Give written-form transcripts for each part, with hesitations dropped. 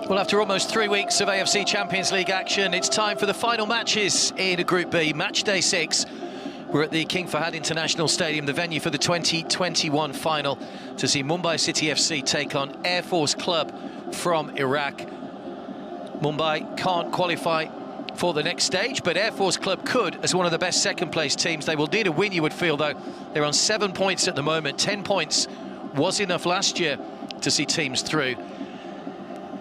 Well, after almost 3 weeks of AFC Champions League action, it's time for the final matches in Group B, match day 6. We're at the King Fahd International Stadium, the venue for the 2021 final, to see Mumbai City FC take on Air Force Club from Iraq. Mumbai can't qualify for the next stage, but Air Force Club could as one of the best second-place teams. They will need a win, you would feel, though. They're on 7 points at the moment. 10 points was enough last year to see teams through.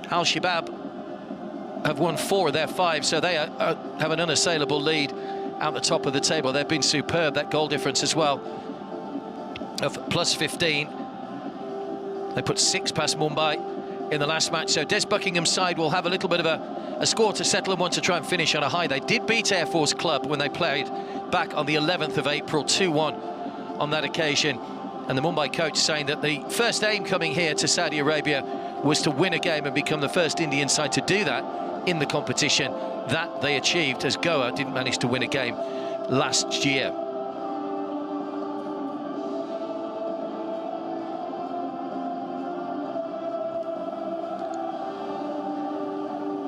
Al-Shabaab have won 4 of their 5, so they have an unassailable lead at the top of the table. They've been superb, that goal difference as well, of plus 15. They put 6 past Mumbai in the last match, so Des Buckingham's side will have a little bit of a score to settle and want to try and finish on a high. They did beat Air Force Club when they played back on the 11th of April, 2-1 on that occasion. And the Mumbai coach saying that the first aim coming here to Saudi Arabia was to win a game and become the first Indian side to do that in the competition. That they achieved, as Goa didn't manage to win a game last year.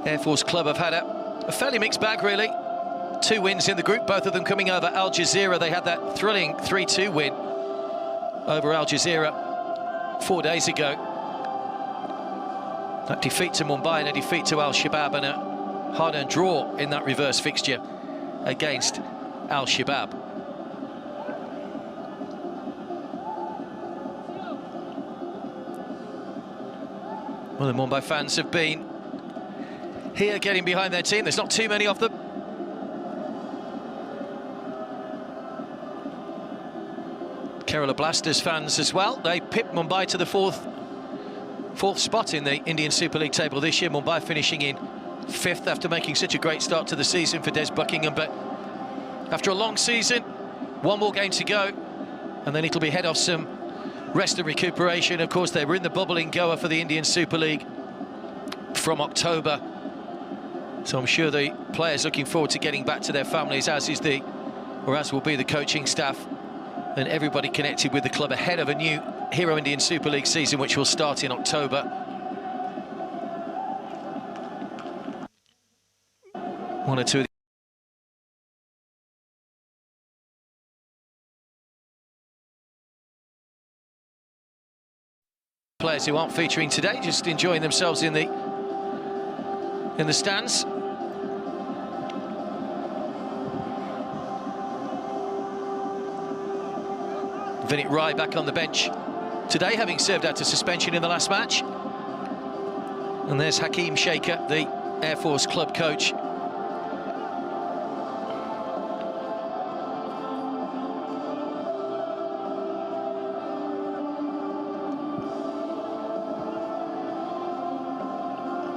Air Force Club have had a fairly mixed bag, really. 2 wins in the group, both of them coming over Al Jazeera. They had that thrilling 3-2 win over Al Jazeera 4 days ago. That defeat to Mumbai and a defeat to Al-Shabaab, and a hard-earned draw in that reverse fixture against Al-Shabaab. Well, the Mumbai fans have been here getting behind their team. There's not too many of them. Kerala Blasters fans as well. They pipped Mumbai to the fourth spot in the Indian Super League table this year. Mumbai finishing in 5th after making such a great start to the season for Des Buckingham. But after a long season, 1 more game to go, and then it'll be head off some rest and recuperation. Of course, they were in the bubble in Goa for the Indian Super League from October. So I'm sure the players looking forward to getting back to their families, as will be the coaching staff and everybody connected with the club ahead of a new Hero Indian Super League season, which will start in October. One or two of the players who aren't featuring today, just enjoying themselves in the stands. Vinit Rai back on the bench today, having served out a suspension in the last match. And there's Hakeem Shaker, the Air Force Club coach.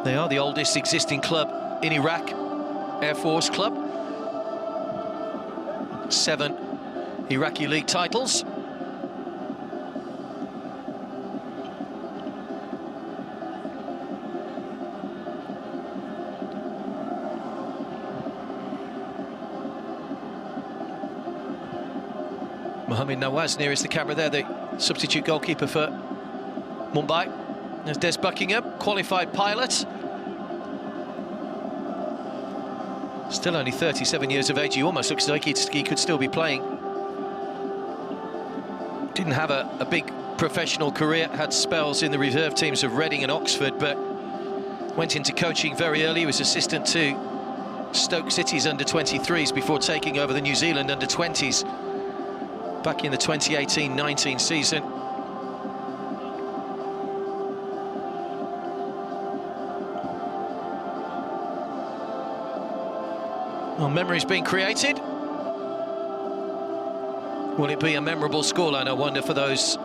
They are the oldest existing club in Iraq, Air Force Club. 7 Iraqi league titles. Mohamed Nawaz nearest the camera there, the substitute goalkeeper for Mumbai. There's Des Buckingham, qualified pilot. Still only 37 years of age. He almost looks like he could still be playing. Didn't have a big professional career, had spells in the reserve teams of Reading and Oxford, but went into coaching very early. He was assistant to Stoke City's under-23s before taking over the New Zealand under-20s back in the 2018-19 season. Well, memories being created. Will it be a memorable scoreline, I wonder, for those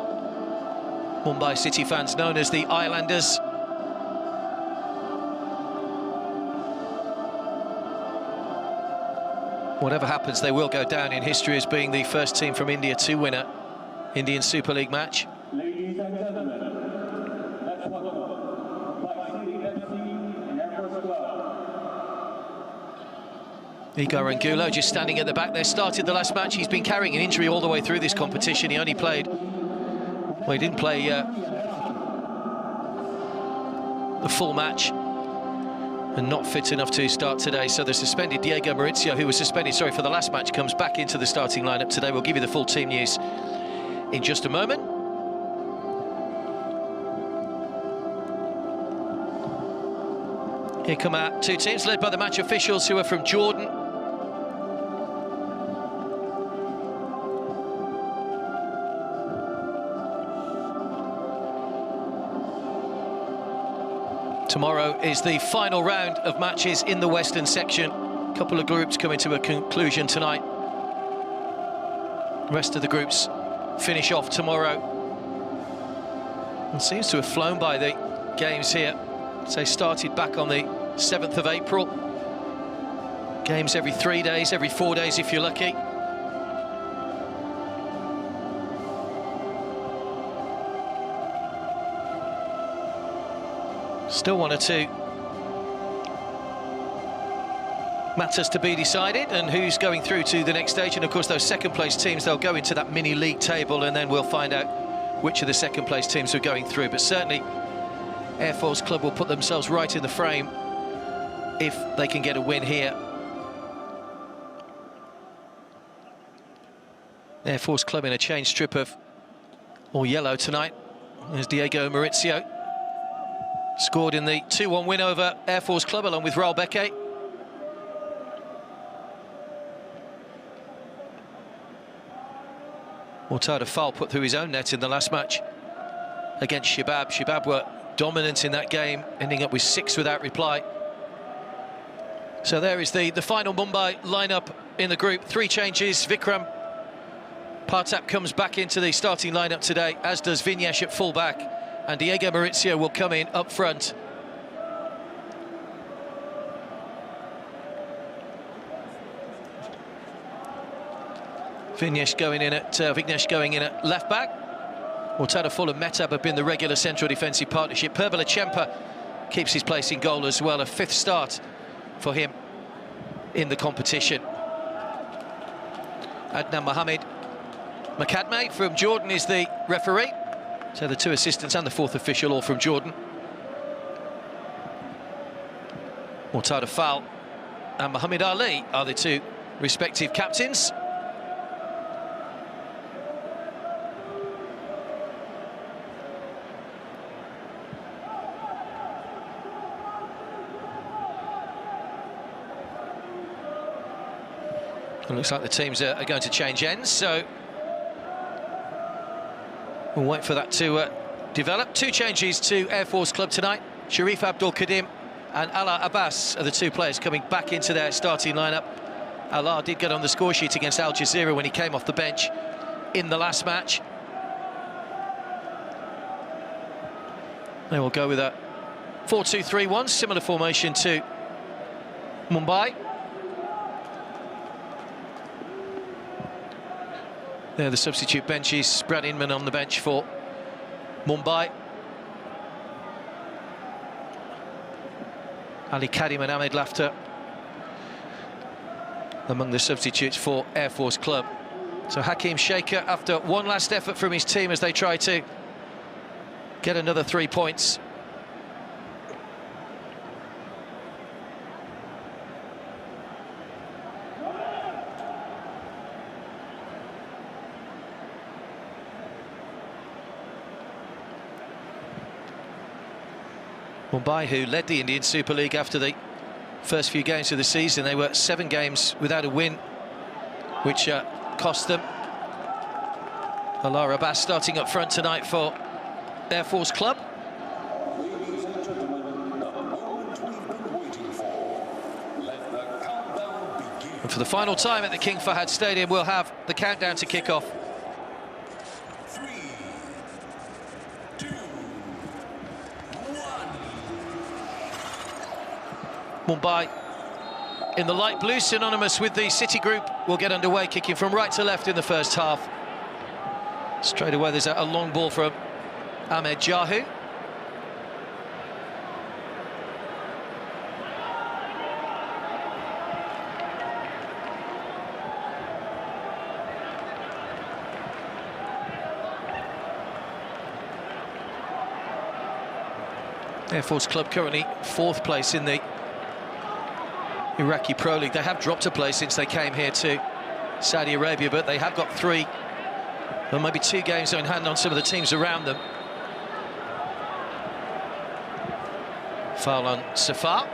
Mumbai City fans known as the Islanders? Whatever happens, they will go down in history as being the first team from India to win an Indian Super League match. Ladies and gentlemen, let's welcome Mumbai City FC and Air Force Club. Igor Angulo just standing at the back there, started the last match. He's been carrying an injury all the way through this competition. He only played, well, he didn't play the full match and not fit enough to start today. So the suspended Diego Maurizio, who was suspended, for the last match, comes back into the starting lineup today. We'll give you the full team news in just a moment. Here come our two teams, led by the match officials, who are from Jordan. Tomorrow is the final round of matches in the Western section. A couple of groups coming to a conclusion tonight. The rest of the groups finish off tomorrow. And seems to have flown by the games here. So they started back on the 7th of April. Games every 3 days, every 4 days if you're lucky. Still 1 or 2 matters to be decided, and who's going through to the next stage. And of course, those second place teams, they'll go into that mini league table, and then we'll find out which of the second place teams are going through. But certainly Air Force Club will put themselves right in the frame if they can get a win here. Air Force Club in a change strip of all yellow tonight. There's Diego Maurizio. Scored in the 2-1 win over Air Force Club, along with Raul Beke. Mortada Fall put through his own net in the last match against Shabab. Shabab were dominant in that game, ending up with 6 without reply. So there is the final Mumbai lineup in the group. 3 changes. Vikram Partap comes back into the starting lineup today, as does Vignesh at full-back. And Diego Maurizio will come in up front. Vignesh going in at left-back. Mortada Fall and Metab have been the regular central defensive partnership. Perbala Chempa keeps his place in goal as well. A 5th start for him in the competition. Adnan Mohammed Makadme from Jordan is the referee. So the 2 assistants and the 4th official all from Jordan. Mortada Fall and Muhammad Ali are the 2 respective captains. It looks like the teams are going to change ends, so we'll wait for that to develop. 2 changes to Air Force Club tonight. Sharif Abdul Kadim and Ala Abbas are the 2 players coming back into their starting lineup. Ala did get on the score sheet against Al Jazeera when he came off the bench in the last match. They will go with a 4-2-3-1, similar formation to Mumbai. There, the substitute benches. Brad Inman on the bench for Mumbai. Ali Kadim and Ahmed Lafter among the substitutes for Air Force Club. So Hakeem Shaker, after one last effort from his team as they try to get another 3 points. Mumbai, who led the Indian Super League after the first few games of the season. They were 7 games without a win, which cost them. Ala Abbas starting up front tonight for Air Force Club. Ladies and gentlemen, the moment we've been waiting for. Let the countdown begin. And for the final time at the King Fahd Stadium, we'll have the countdown to kick off. 3, 2, 1. Mumbai in the light blue, synonymous with the City group, will get underway, kicking from right to left in the first half. Straight away there's a long ball from Ahmed Jahu. Air Force Club currently 4th place in the Iraqi Pro League. They have dropped a place since they came here to Saudi Arabia, but they have got 3, or maybe 2 games in hand on some of the teams around them. Foul on Safar.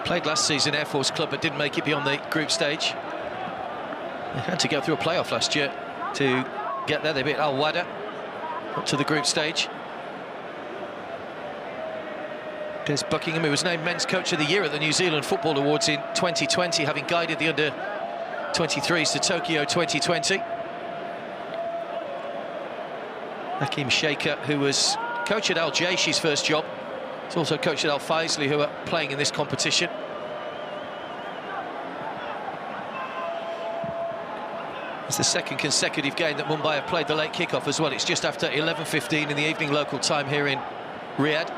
Played last season Air Force Club, but didn't make it beyond the group stage. They had to go through a playoff last year to get there. They beat Al Wada up to the group stage. There's Buckingham, who was named Men's Coach of the Year at the New Zealand Football Awards in 2020, having guided the under-23s to Tokyo 2020. Hakim Shaker, who was coach at Al Jayshi's first job, he's also coached at Al Faisley, who are playing in this competition. It's the second consecutive game that Mumbai have played the late kickoff as well. It's just after 11:15 in the evening local time here in Riyadh.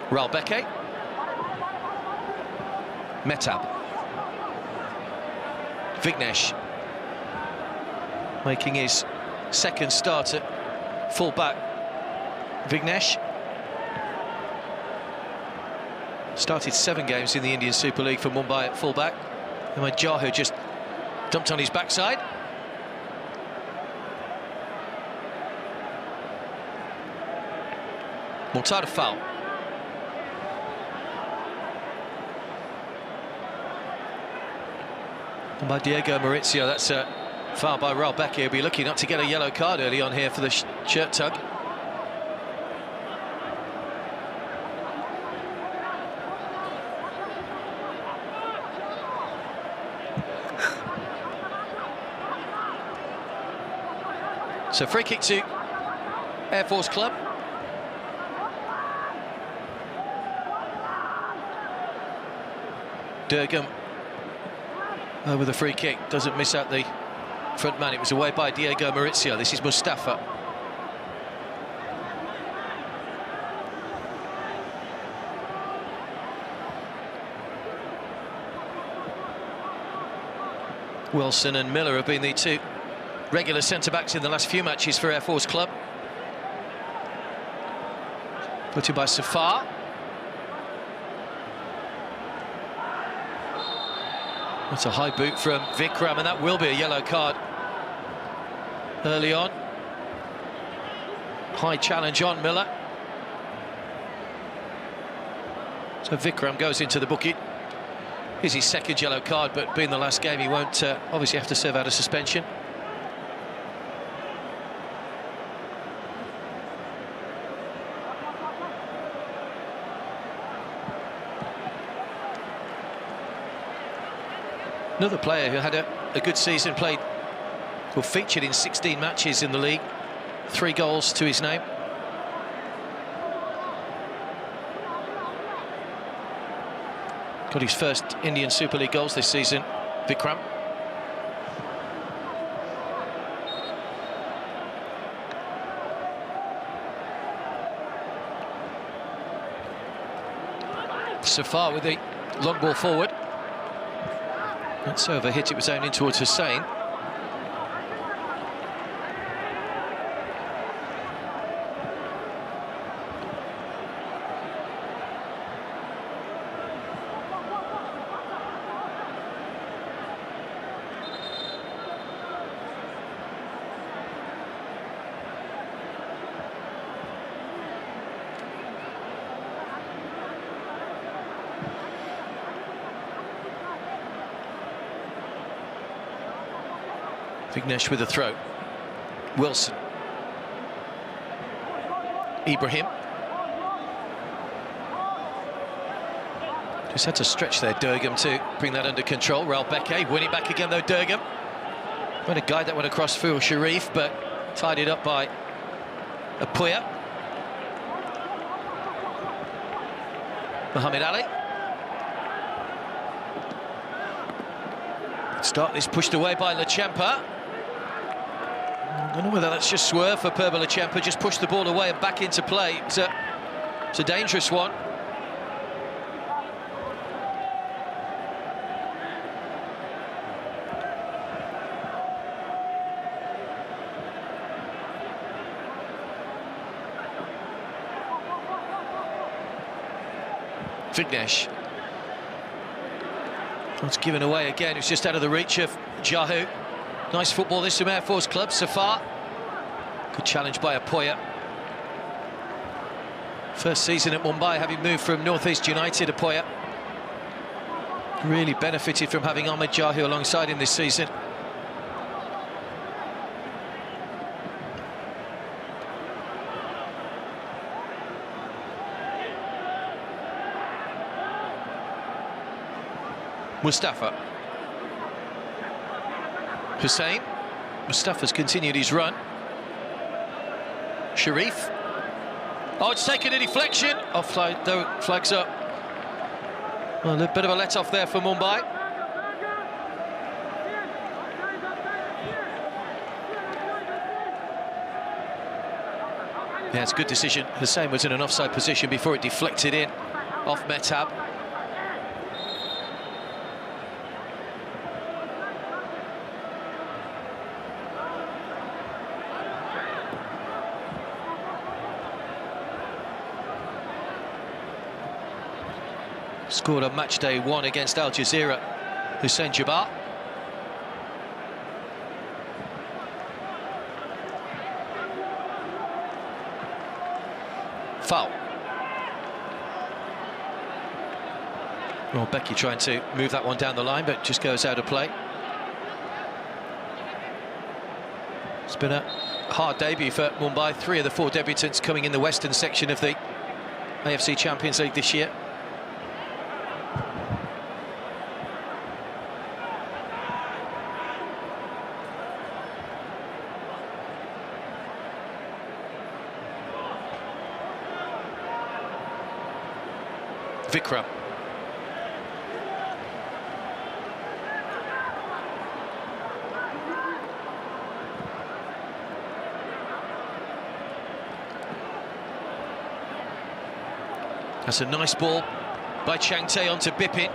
Ralbeke. Metab. Vignesh making his second start at full-back. Vignesh started 7 games in the Indian Super League for Mumbai at full-back. And when Jahu just dumped on his backside. Mortada foul. And by Diego Maurizio, that's a foul by Ralbeke. He'll be lucky not to get a yellow card early on here for the shirt tug. So free kick to Air Force Club. Durgam with a free kick, doesn't miss out the front man. It was away by Diego Maurizio. This is Mustafa. Wilson and Miller have been the 2 regular centre-backs in the last few matches for Air Force Club. Put in by Safar. That's a high boot from Vikram, and that will be a yellow card early on. High challenge on Miller. So Vikram goes into the bucket. Here's his second yellow card, but being the last game, he won't obviously have to serve out a suspension. Another player who had a good season, played or featured in 16 matches in the league, 3 goals to his name. Got his first Indian Super League goals this season, Vikram. Safar with the long ball forward. That's over, hit it was owned in towards Hussain. Vignesh with a throw. Wilson. Ibrahim. Just had to stretch there, Durgam, to bring that under control. Ralbeke win it back again, though, Durgam. Trying to guide that one across Fuel Sharif, but tied up by Apuya. Muhammad Ali. Start this pushed away by Lachempa. I don't know whether that's just swerve for Purba Lachempa, just pushed the ball away and back into play. It's a dangerous one. Vignesh. It's given away again. It's just out of the reach of Jahu. Nice football this from Air Force Club so far. Good challenge by Apoya. First season at Mumbai, having moved from North East United. Apoya really benefited from having Ahmed Jahu alongside him this season. Mustafa. Hussein. Mustafa's continued his run. Sharif. Oh, it's taken a deflection. Offside, though, flags up. Well, a little bit of a let-off there for Mumbai. Yeah, it's a good decision. Hussein was in an offside position before it deflected in off Mehtab. Scored on match day 1 against Al Jazeera, Hussein Jabbar. Foul. Well, Becky trying to move that one down the line, but just goes out of play. It's been a hard debut for Mumbai. 3 of the 4 debutants coming in the western section of the AFC Champions League this year. Vikram. That's a nice ball by Changte onto Bipin.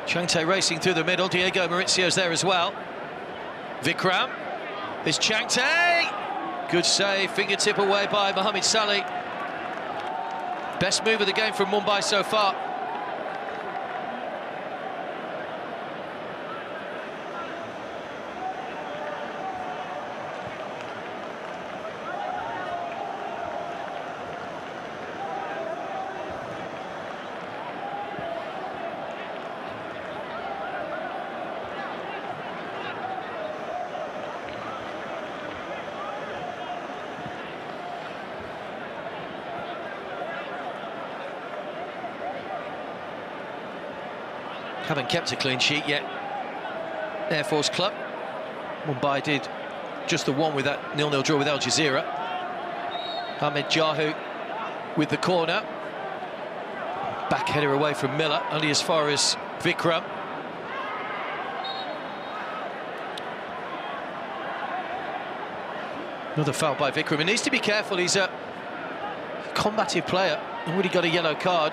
Changte racing through the middle. Diego Mauricio's there as well. Vikram. It's Changte. Good save. Fingertip away by Mohamed Saleh. Best move of the game from Mumbai so far. Haven't kept a clean sheet yet, Air Force Club. Mumbai did just the one with that 0-0 draw with Al Jazeera. Ahmed Jahu with the corner. Back header away from Miller, only as far as Vikram. Another foul by Vikram. He needs to be careful, he's a combative player. Already got a yellow card.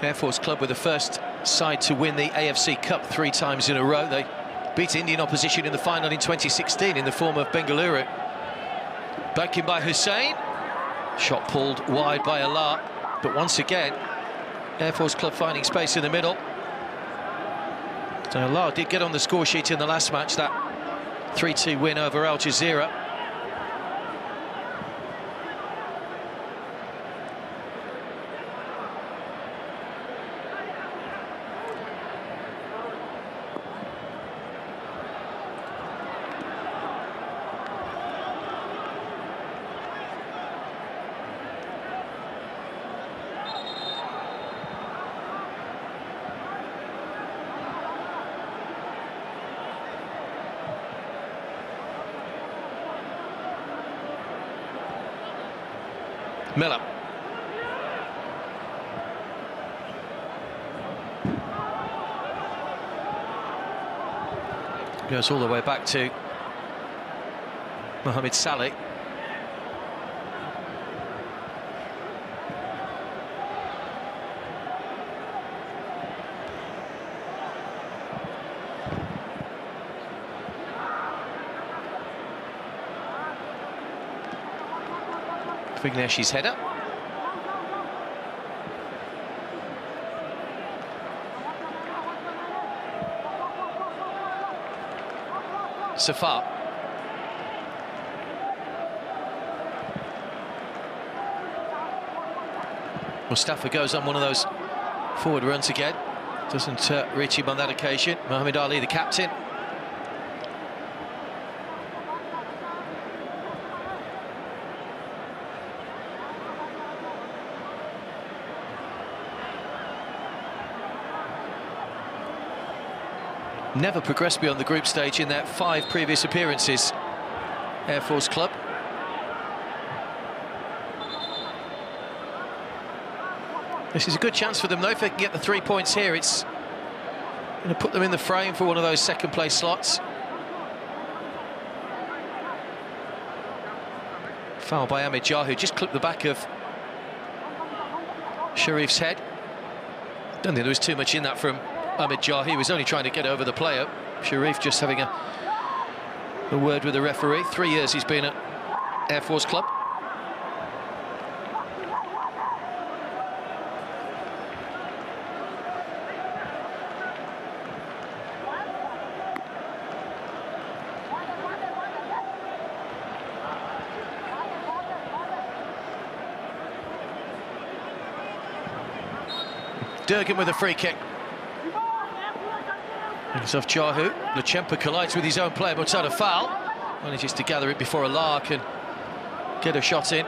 Air Force Club were the first side to win the AFC Cup 3 times in a row. They beat Indian opposition in the final in 2016 in the form of Bengaluru. Back in by Hussein. Shot pulled wide by Allah. But once again, Air Force Club finding space in the middle. So Allah did get on the score sheet in the last match, that 3-2 win over Al Jazeera. Miller. Goes all the way back to Mohamed Saleh. Vigneshi's header. Safar. Mustafa goes on one of those forward runs again. Doesn't reach him on that occasion. Mohamed Ali, the captain. Never progressed beyond the group stage in their 5 previous appearances. Air Force club. This is a good chance for them, though. If they can get the 3 points here, it's going to put them in the frame for one of those second-place slots. Foul by Ahmed Jahu, just clipped the back of Sharif's head. Don't think there was too much in that from Ahmed Jahi. He was only trying to get over the player. Sharif just having a word with the referee. 3 years he's been at Air Force club. Durgan with a free kick. It's off Jahu. Lechempa collides with his own player, but out a foul. Manages to gather it before a lark and get a shot in.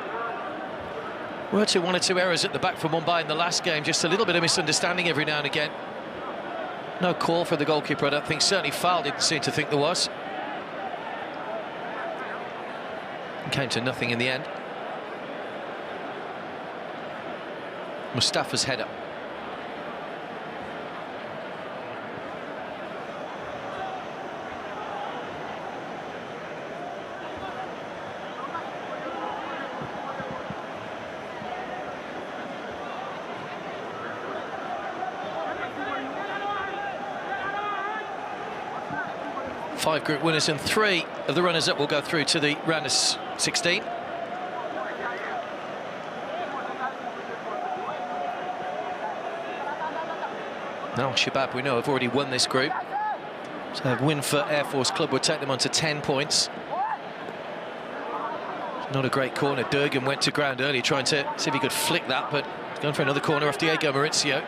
Were to 1 or 2 errors at the back for Mumbai in the last game. Just a little bit of misunderstanding every now and again. No call for the goalkeeper, I don't think. Certainly foul, didn't seem to think there was. It came to nothing in the end. Mustafa's header. Five group winners and 3 of the runners-up will go through to the round of 16. Now Shabab, we know, have already won this group. So a win for Air Force club would take them on to 10 points. Not a great corner. Durgan went to ground early trying to see if he could flick that, but he's going for another corner off Diego Maurizio.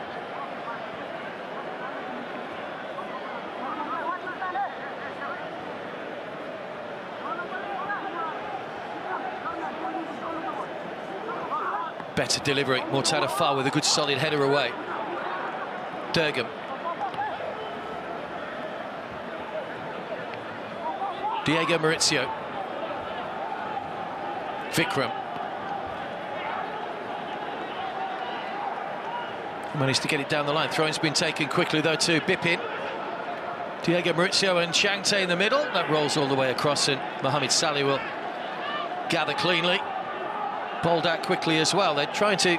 Better delivery. Mortada Far with a good solid header away. Durgan. Diego Maurizio. Vikram. Managed to get it down the line. Throw-in's been taken quickly, though, to Bipin. Diego Maurizio and Changte in the middle. That rolls all the way across, and Mohamed Saleh will gather cleanly. Bowled out quickly as well. They're trying to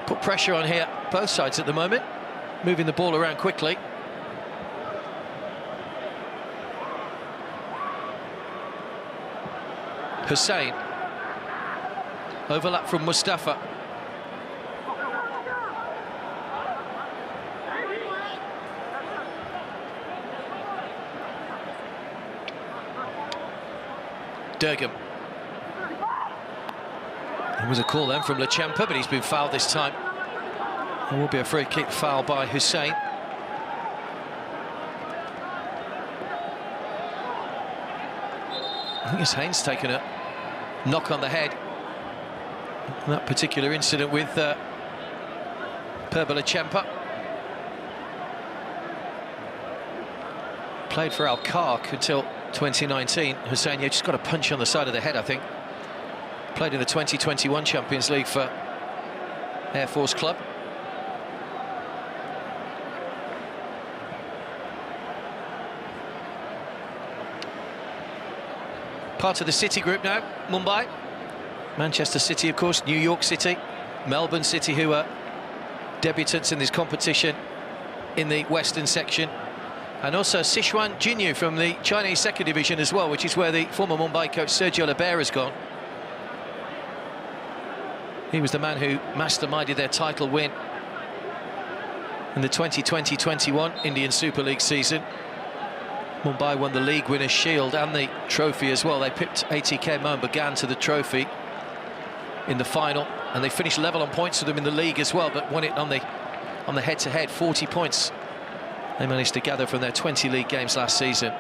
put pressure on here, both sides at the moment, moving the ball around quickly. Hussein. Overlap from Mustafa. Durgan. There was a call then from Lechempa, but he's been fouled this time. There will be a free kick foul by Hussein. I think Hussein's taken a knock on the head. That particular incident with Perba Lechempa. Played for Al-Kark until 2019. Hussein just got a punch on the side of the head, I think. Played in the 2021 Champions League for Air Force Club. Part of the City group now, Mumbai. Manchester City, of course, New York City, Melbourne City, who are debutants in this competition in the Western section. And also Sichuan Jinyu from the Chinese second division as well, which is where the former Mumbai coach Sergio Libera has gone. He was the man who masterminded their title win in the 2020-21 Indian Super League season. Mumbai won the League Winners' Shield and the trophy as well. They pipped ATK Mohun Bagan to the trophy in the final, and they finished level on points with them in the league as well, but won it on the head-to-head. 40 points they managed to gather from their 20 league games last season.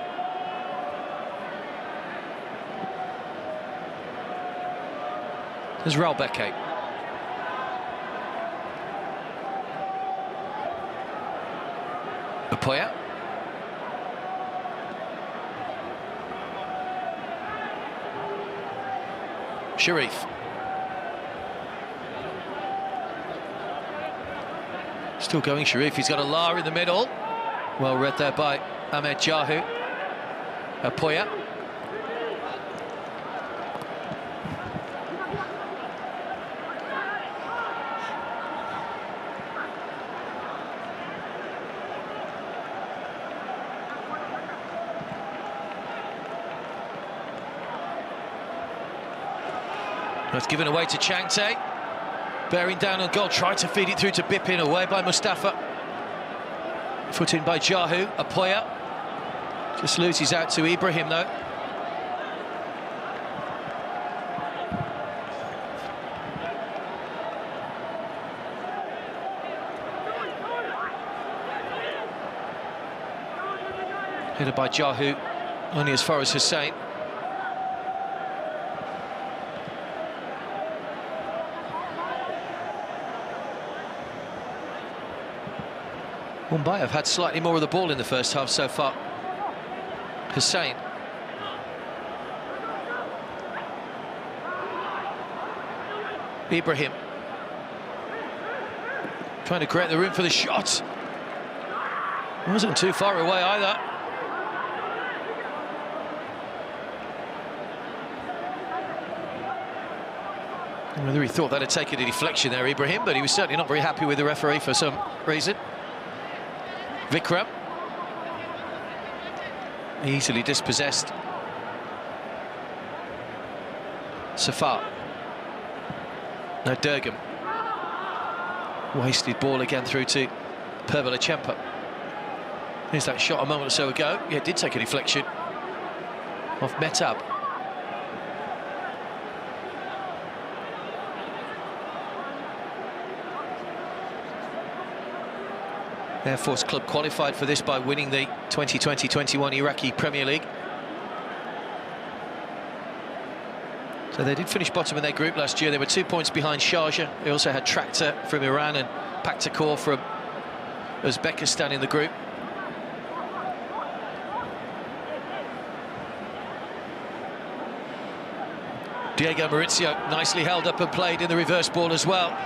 There's Raul Beke. Apoya. Sharif. Still going, Sharif. He's got a La in the middle. Well read there by Ahmed Jahu. Apoya. That's given away to Changte. Bearing down on goal, tried to feed it through to Bipin, away by Mustafa. Put in by Jahu. Apoya just loses out to Ibrahim though. Headed by Jahu, only as far as Hussain. Mumbai have had slightly more of the ball in the first half so far. Hussain. Ibrahim. Trying to create the room for the shot. Wasn't too far away either. Whether he thought that had taken a deflection there, Ibrahim, but he was certainly not very happy with the referee for some reason. Vikram. Easily dispossessed. Safar. No, Durgam. Wasted ball again through to Pervalachempa. Here's that shot a moment or so ago. Yeah, it did take a deflection off Metab. Air Force Club qualified for this by winning the 2020-21 Iraqi Premier League. So they did finish bottom in their group last year. They were 2 points behind Sharjah. They also had Tractor from Iran and Paktakor from Uzbekistan in the group. Diego Maurizio nicely held up and played in the reverse ball as well.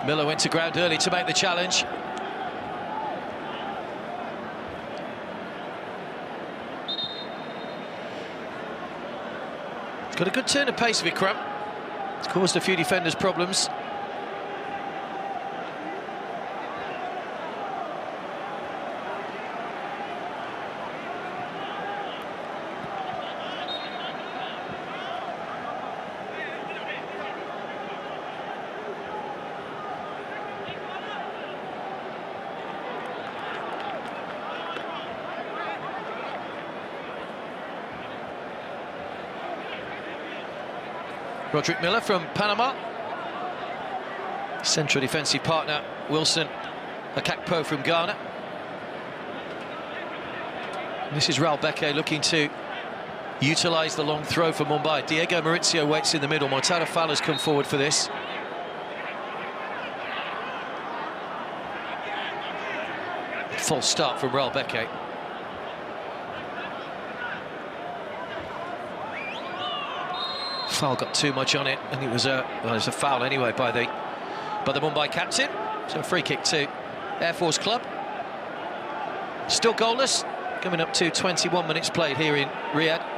Miller went to ground early to make the challenge. Got a good turn of pace, Vikram. It's caused a few defenders problems. Roderick Miller from Panama. Central defensive partner Wilson Akakpo from Ghana. This is Raul Beke looking to utilise the long throw for Mumbai. Diego Maurizio waits in the middle. Montana Fowler's come forward for this. False start from Raul Beke. Foul got too much on it, and it was a foul anyway by the Mumbai captain. So a free kick to Air Force Club. Still goalless, coming up to 21 minutes played here in Riyadh.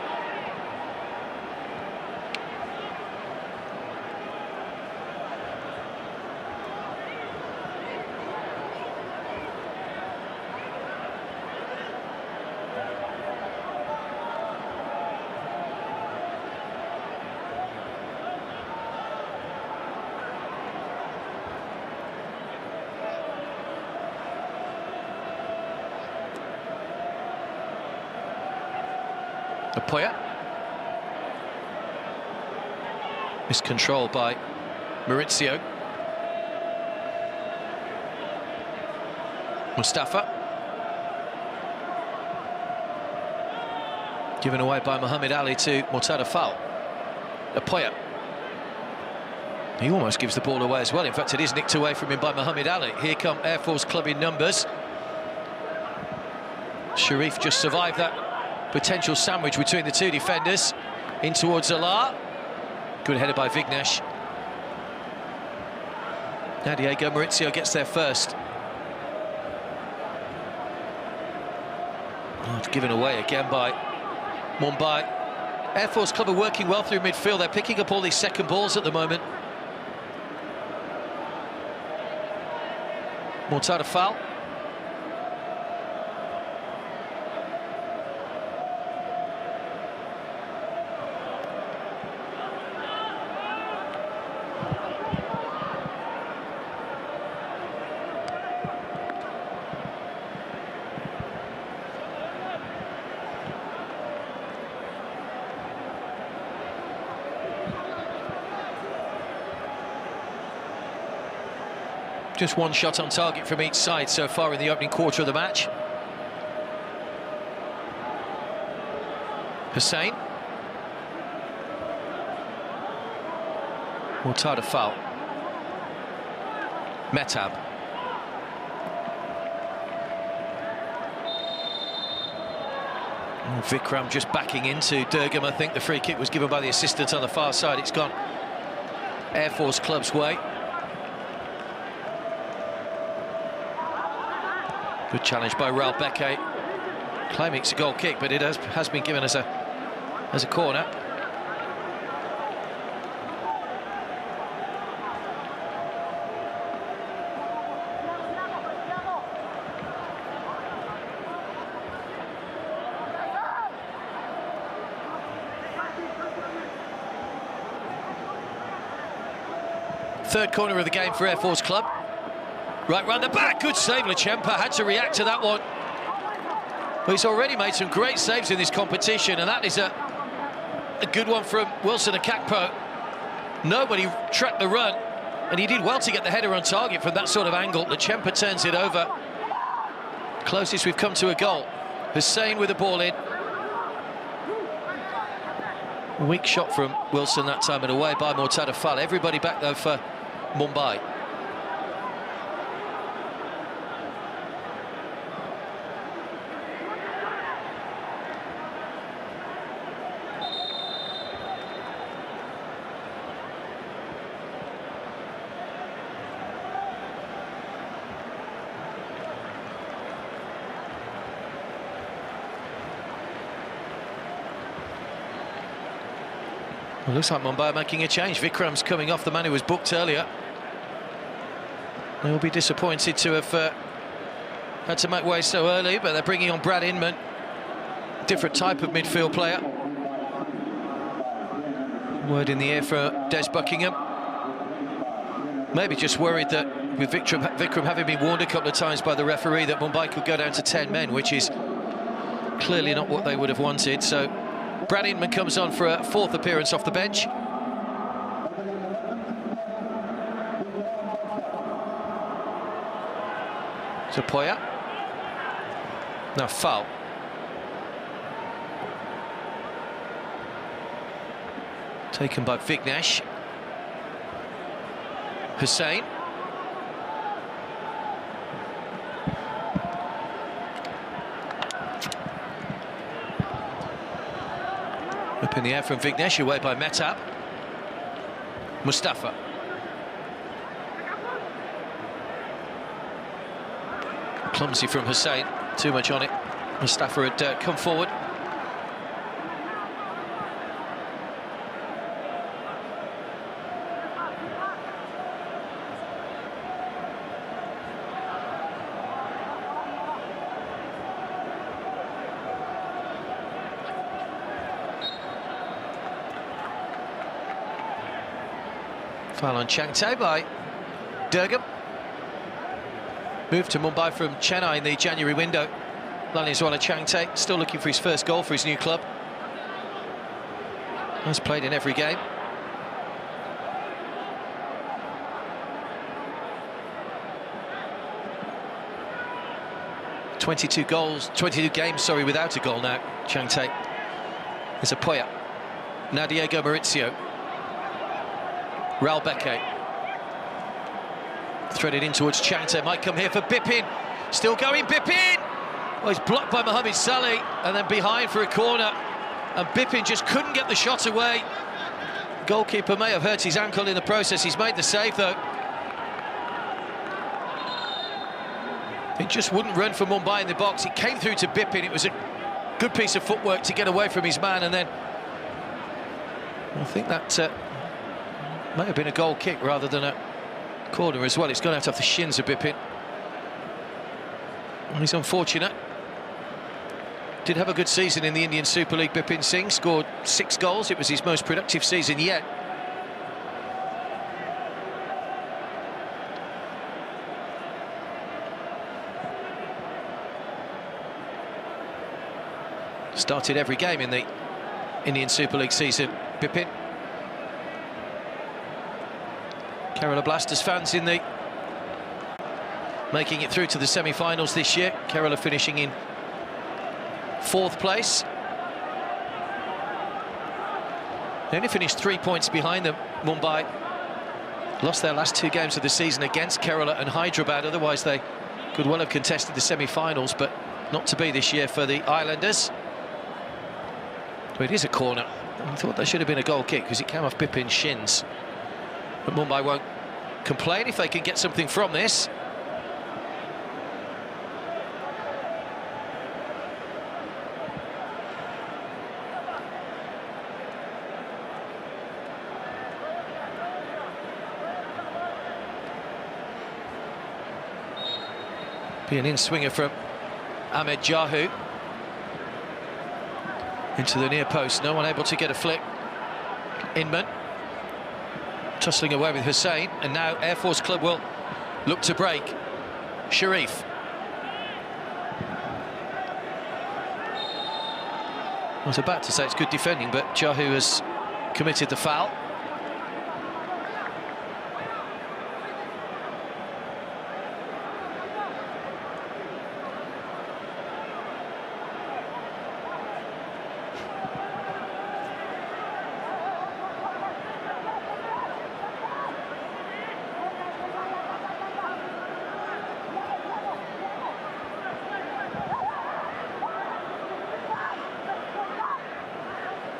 Apoya. Miscontrol by Maurizio. Mustafa. Given away by Muhammad Ali to Murtada Fall. Apoya. He almost gives the ball away as well. In fact, it is nicked away from him by Muhammad Ali. Here come Air Force Club in numbers. Sharif just survived that potential sandwich between the two defenders. In towards Salah. Good header by Vignesh. Now Diego Maurizio gets there first. Oh, it's given away again by Mumbai. Air Force Club are working well through midfield. They're picking up all these second balls at the moment. Murtada Fall. Just one shot on target from each side so far in the opening quarter of the match. Hussein. Murtada Fall. Metab. Oh, Vikram just backing into Durgam. I think the free kick was given by the assistant on the far side. It's gone Air Force Club's way. Good challenge by Raul Beke, claiming it's a goal kick, but it has been given as a corner. Third corner of the game for Air Force Club. Right round the back, good save. Lechempa had to react to that one. Well, he's already made some great saves in this competition, and that is a good one from Wilson Akakpo. Nobody tracked the run, and he did well to get the header on target from that sort of angle. Lechempa turns it over. Closest we've come to a goal. Hussein with the ball in. Weak shot from Wilson that time and away by Murtada Fall. Everybody back though for Mumbai. Well, looks like Mumbai are making a change. Vikram's coming off, the man who was booked earlier. They'll be disappointed to have had to make way so early, but they're bringing on Brad Inman. Different type of midfield player. Word in the ear for Des Buckingham. Maybe just worried that with Vikram having been warned a couple of times by the referee that Mumbai could go down to 10 men, which is clearly not what they would have wanted. So Brad Inman comes on for a fourth appearance off the bench. So Poya. Now foul. Taken by Vignesh. Hussein. Up in the air from Vignesh, away by Metab. Mustafa. Clumsy from Hussein, too much on it. Mustafa had come forward. Foul on Changte by Durgam. Moved to Mumbai from Chennai in the January window. Lanizuala Changte still looking for his first goal for his new club. Has played in every game. ...22 games, without a goal now, Changte. There's a Poya. Now Diego Maurizio. Ralbeke. Threaded in towards Changte, might come here for Bipin. Still going, Bipin! Well, he's blocked by Mohamed Saleh, and then behind for a corner. And Bipin just couldn't get the shot away. Goalkeeper may have hurt his ankle in the process. He's made the save, though. He just wouldn't run for Mumbai in the box. It came through to Bipin. It was a good piece of footwork to get away from his man, and then I think that might have been a goal kick rather than a corner as well. It's gone out off the shins of Bipin. And he's unfortunate. Did have a good season in the Indian Super League, Bipin Singh. Scored 6 goals. It was his most productive season yet. Started every game in the Indian Super League season, Bipin. Kerala Blasters fans in the making it through to the semi-finals this year. Kerala finishing in 4th place. They only finished 3 points behind them. Mumbai lost their last 2 games of the season against Kerala and Hyderabad. Otherwise they could well have contested the semi-finals, but not to be this year for the Islanders. But it is a corner. I thought that should have been a goal kick because it came off Bipin's shins. But Mumbai won't complain if they can get something from this. Be an in-swinger from Ahmed Jahu. Into the near post, no one able to get a flick. Inman tussling away with Hussein, and now Air Force Club will look to break. Sharif. I was about to say it's good defending, but Jahu has committed the foul.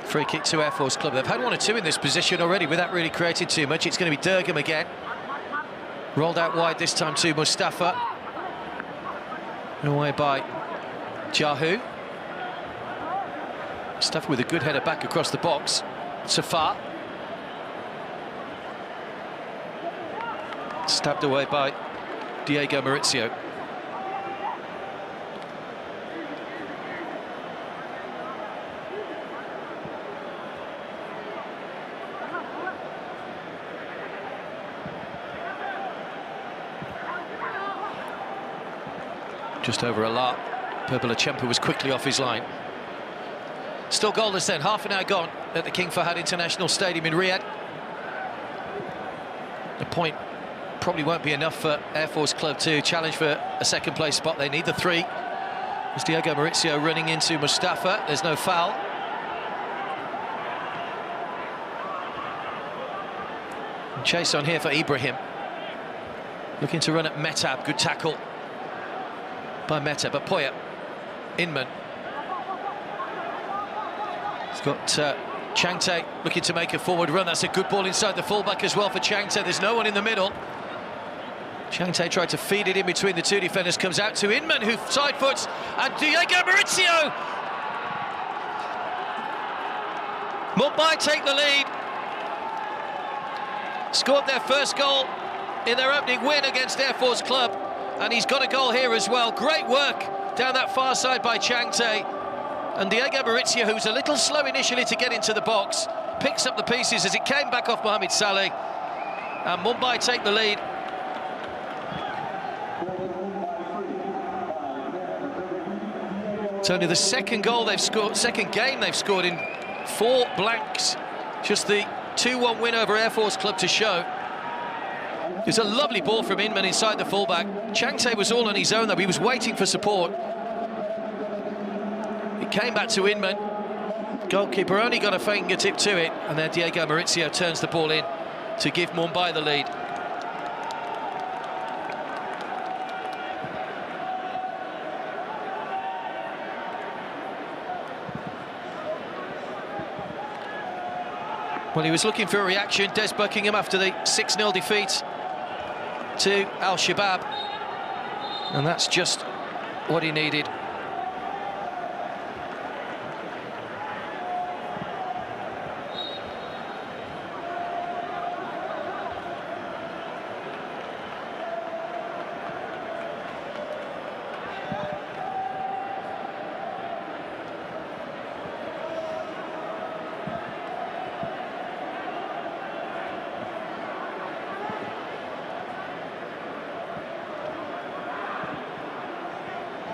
Free kick to Air Force Club. They've had 1 or 2 in this position already without really creating too much. It's going to be Durgam again. Rolled out wide this time to Mustafa. Away by Jahu. Mustafa with a good header back across the box. Safar. Stabbed away by Diego Maurizio. Just over a lot. Purple Achempa was quickly off his line. Still goalless then, half an hour gone at the King Fahd International Stadium in Riyadh. The point probably won't be enough for Air Force Club to challenge for a second place spot. They need the 3. There's Diego Maurizio running into Mustafa. There's no foul. And chase on here for Ibrahim. Looking to run at Metab. Good tackle by Meta, but Poya. Inman. He's got Changte looking to make a forward run. That's a good ball inside the fullback as well for Changte. There's no one in the middle. Changte tried to feed it in between the two defenders, comes out to Inman, who side foots, and Diego Maurizio. Mumbai take the lead. Scored their first goal in their opening win against Air Force Club, and he's got a goal here as well. Great work down that far side by Changte. And Diego Maurizio, who's a little slow initially to get into the box, picks up the pieces as it came back off Mohamed Saleh. And Mumbai take the lead. It's only the second goal they've scored, second game they've scored in 4 blanks. Just the 2-1 win over Air Force Club to show. It's a lovely ball from Inman inside the fullback. Changte was all on his own though, he was waiting for support. It came back to Inman. Goalkeeper only got a fingertip to it, and then Diego Maurizio turns the ball in to give Mumbai the lead. Well, he was looking for a reaction, Des Buckingham, after the 6-0 defeat to Al-Shabaab, and that's just what he needed.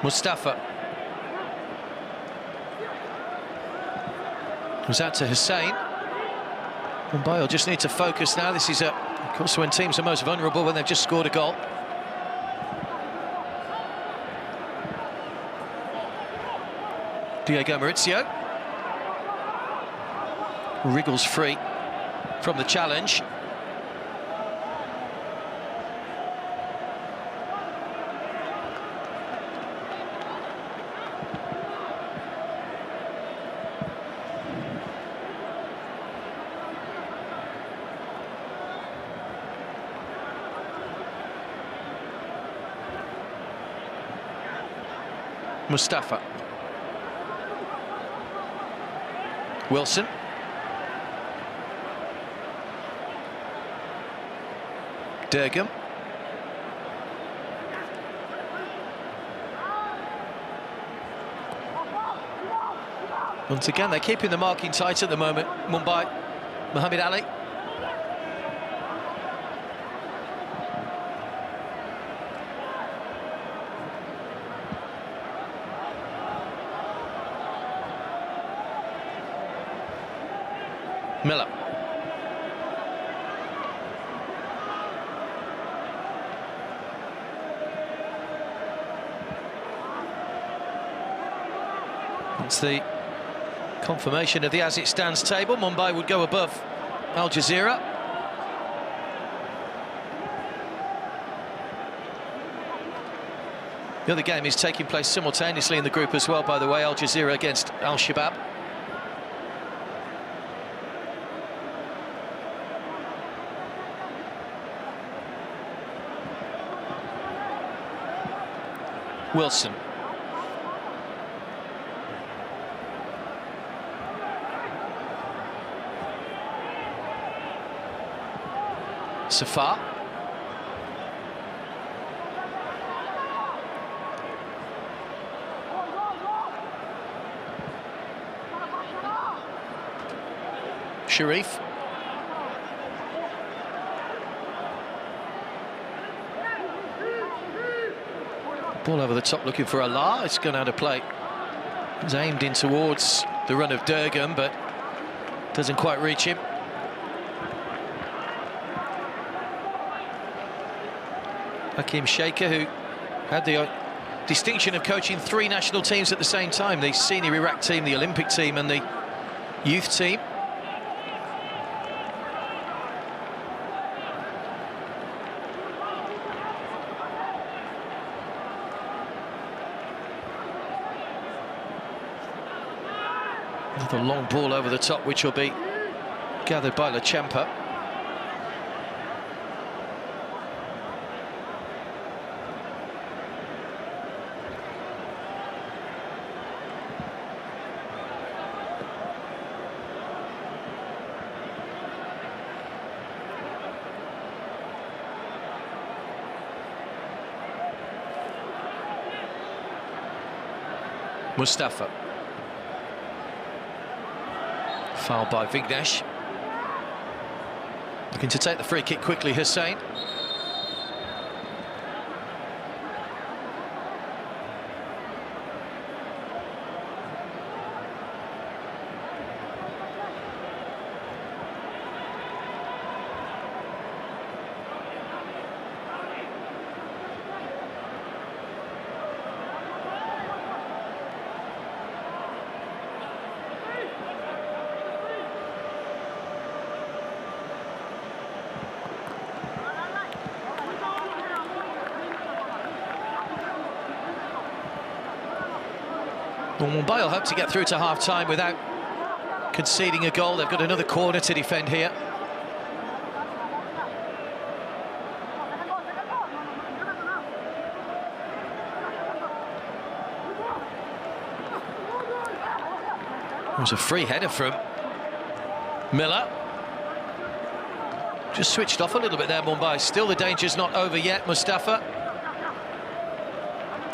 Mustafa was out to Hussein. Mumbai will just need to focus now. This is, of course, when teams are most vulnerable, when they've just scored a goal. Diego Maurizio wriggles free from the challenge. Mustafa. Wilson. Durgam. Once again, they're keeping the marking tight at the moment, Mumbai. Mohamed Ali. Miller. It's the confirmation of the as it stands table. Mumbai would go above Al Jazeera. The other game is taking place simultaneously in the group as well, by the way, Al Jazeera against Al-Shabaab. Wilson. Safar. Sharif. Ball over the top looking for Allah. It's gone out of play. It's aimed in towards the run of Durgam, but doesn't quite reach him. Hakim Shaker, who had the distinction of coaching 3 national teams at the same time, the senior Iraq team, the Olympic team and the youth team. Another long ball over the top, which will be gathered by Lechempa. Mustafa. Foul by Vignesh. Looking to take the free kick quickly, Hussein. Well, Mumbai will hope to get through to half-time without conceding a goal. They've got another corner to defend here. It was a free header from Miller. Just switched off a little bit there, Mumbai. Still the danger's not over yet, Mustafa.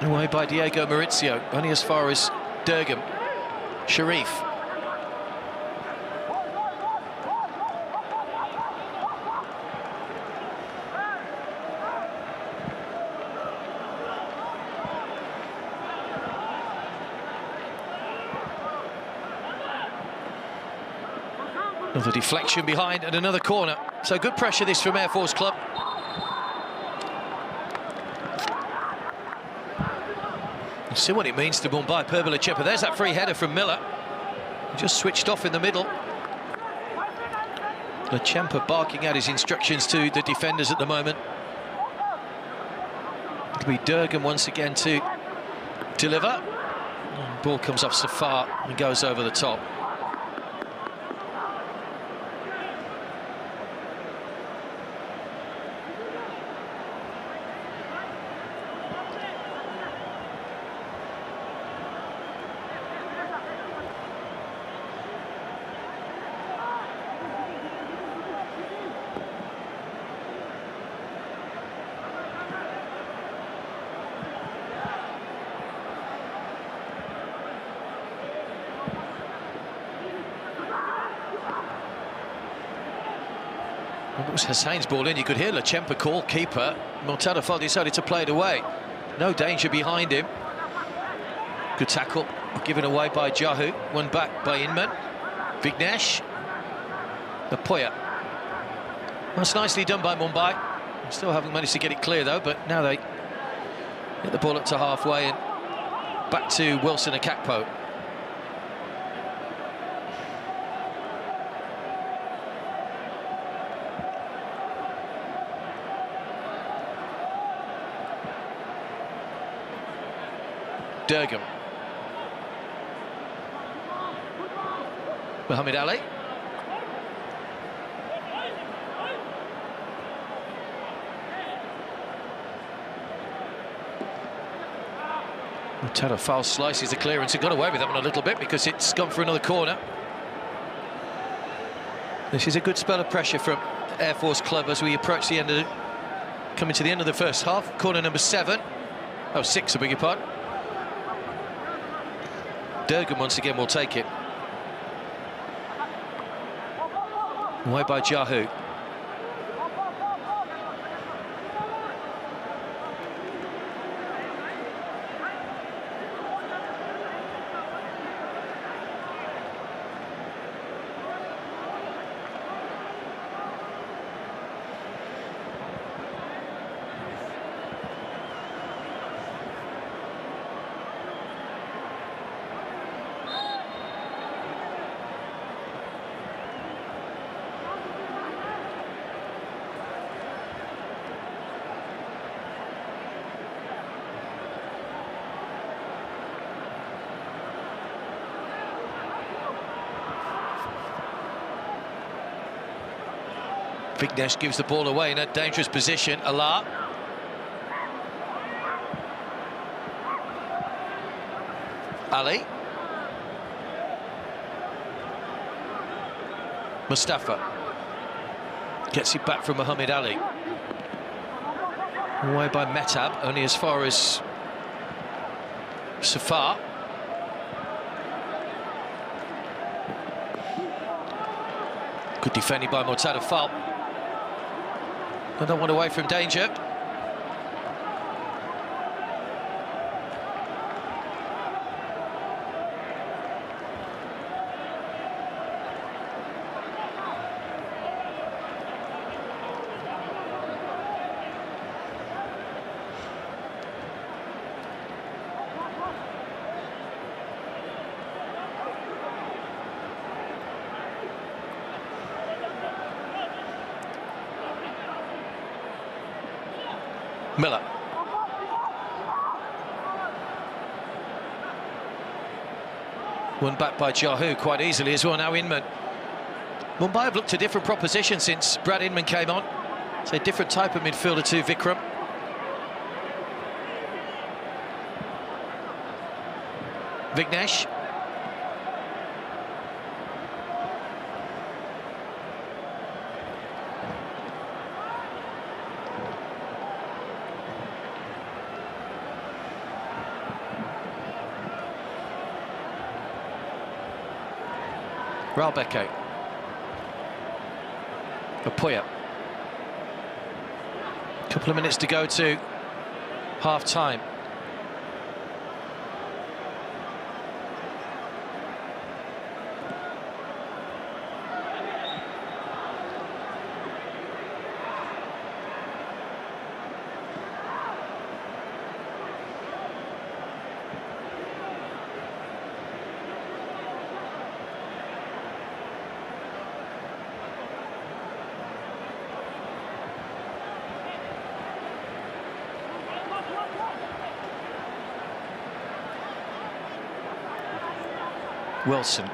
Away by Diego Maurizio, only as far as Durgam. Sharif. Another deflection behind and another corner. So good pressure this from Air Force Club. See what it means to Mumbai. Lechempa. There's that free header from Miller. Just switched off in the middle. Lechempa barking out his instructions to the defenders at the moment. It'll be Durgam once again to deliver. And ball comes off Safar and goes over the top. It was Hussein's ball in. You could hear Lechempa call keeper. Murtada decided to play it away. No danger behind him. Good tackle given away by Jahu. One back by Inman. Vignesh. Napoya. That's nicely done by Mumbai. Still haven't managed to get it clear though, but now they get the ball up to halfway and back to Wilson Akakpo. Durgam. Mohamed Ali. Murtada foul slices the clearance and got away with that one a little bit because it's gone for another corner. This is a good spell of pressure from Air Force Club as we approach the end of coming to the end of the first half. Corner number 6, I beg your pardon. Durgam once again will take it. Away by Jahu. Vignesh gives the ball away in a dangerous position. Allah. Ali. Mustafa. Gets it back from Muhammad Ali. Away by Metab, only as far as Safar. Good defending by Murtada Fall. Another one away from danger. Miller. Won back by Jahu quite easily as well. Now Inman. Mumbai have looked a different proposition since Brad Inman came on. It's a different type of midfielder to Vikram. Vignesh. Ralbeke. Apoya. Couple of minutes to go to half-time. Wilson.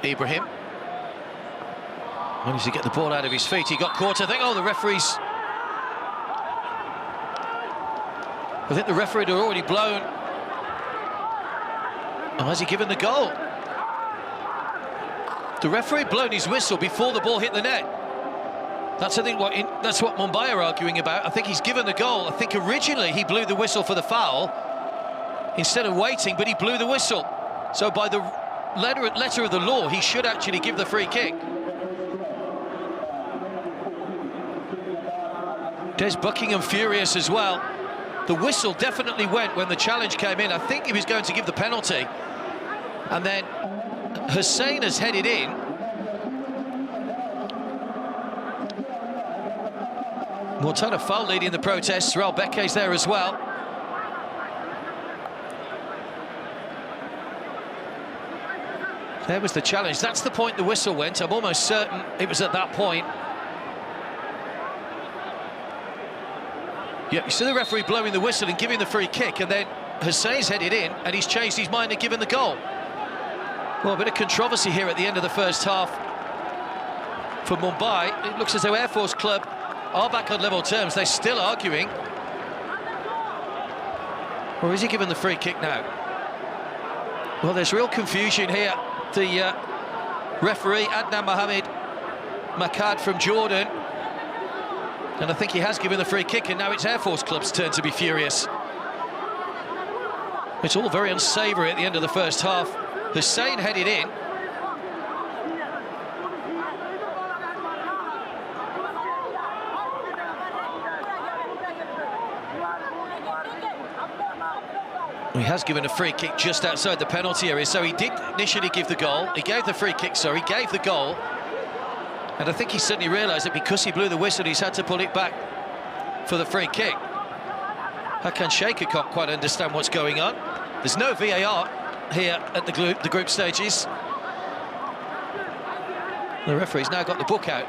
Ibrahim. Managed to get the ball out of his feet. He got caught, I think. Oh, the referee's... I think the referee had already blown. Oh, has he given the goal? The referee had blown his whistle before the ball hit the net. That's, I think, that's what Mumbai are arguing about. I think he's given the goal. I think originally he blew the whistle for the foul instead of waiting, but he blew the whistle. So by the letter of the law, he should actually give the free kick. Des Buckingham furious as well. The whistle definitely went when the challenge came in. I think he was going to give the penalty. And then Hussain has headed in. Murtada Fall leading the protests. Ralbeke's there as well. There was the challenge. That's the point the whistle went. I'm almost certain it was at that point. Yeah, you see the referee blowing the whistle and giving the free kick, and then Hussain's headed in and he's changed his mind and given the goal. Well, a bit of controversy here at the end of the first half for Mumbai. It looks as though Air Force Club are back on level terms. They're still arguing. Or is he given the free kick now? Well, there's real confusion here. The referee, Adnan Mohammed Makad from Jordan. And I think he has given the free kick, and now it's Air Force Club's turn to be furious. It's all very unsavoury at the end of the first half. Hussain headed in. He has given a free kick just outside the penalty area, so he did initially give the goal. He gave the free kick, so he gave the goal. And I think he suddenly realised that because he blew the whistle, he's had to pull it back for the free kick. Hakan Shaker can't quite understand what's going on. There's no VAR here at the group stages. The referee's now got the book out.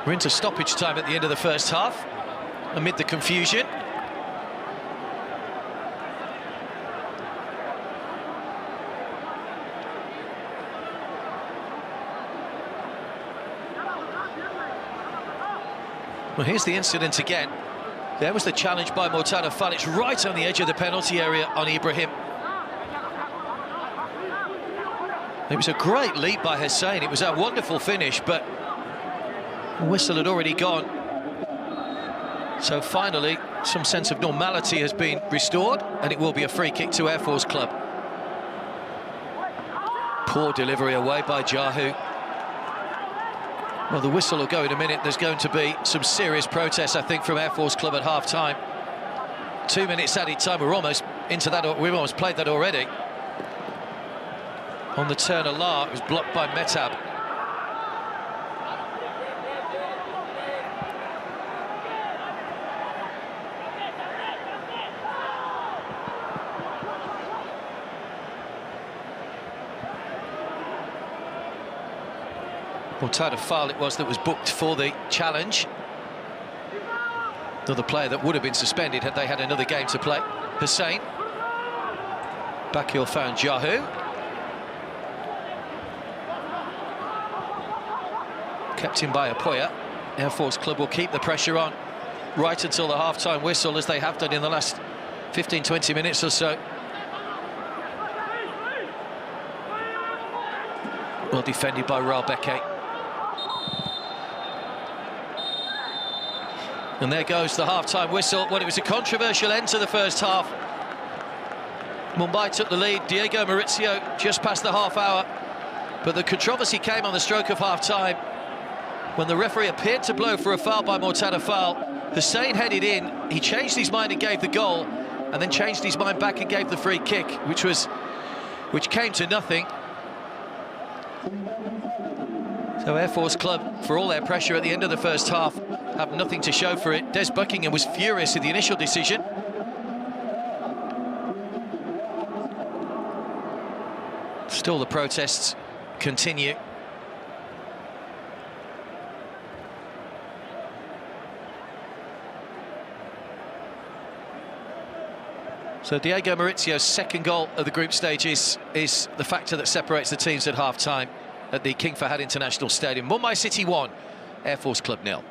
We're into stoppage time at the end of the first half, amid the confusion. Well, here's the incident again. There was the challenge by Mortada Fall. It's right on the edge of the penalty area on Ibrahim. It was a great leap by Hussein. It was a wonderful finish, but the whistle had already gone. So finally, some sense of normality has been restored, and it will be a free kick to Air Force Club. Poor delivery away by Jahu. Well, the whistle will go in a minute. There's going to be some serious protests, I think, from Air Force Club at half-time. 2 minutes added time. We're almost into that. We've almost played that already. On the turn of La, it was blocked by Metab. Mortada Fall it was that was booked for the challenge. Another player that would have been suspended had they had another game to play. Hussein. Bakil found Jahu. Kept in by Apoya. Air Force Club will keep the pressure on right until the half-time whistle, as they have done in the last 15-20 minutes or so. Well defended by Ralbeke. And there goes the half-time whistle. Well, it was a controversial end to the first half. Mumbai took the lead. Diego Maurizio just past the half hour. But the controversy came on the stroke of half-time when the referee appeared to blow for a foul by Mortada Fall. Hussein headed in. He changed his mind and gave the goal, and then changed his mind back and gave the free kick, which came to nothing. So Air Force Club, for all their pressure at the end of the first half, have nothing to show for it. Des Buckingham was furious at the initial decision. Still the protests continue. So Diego Maurizio's second goal of the group stage is the factor that separates the teams at half-time at the King Fahd International Stadium. Mumbai City 1, Air Force Club 0.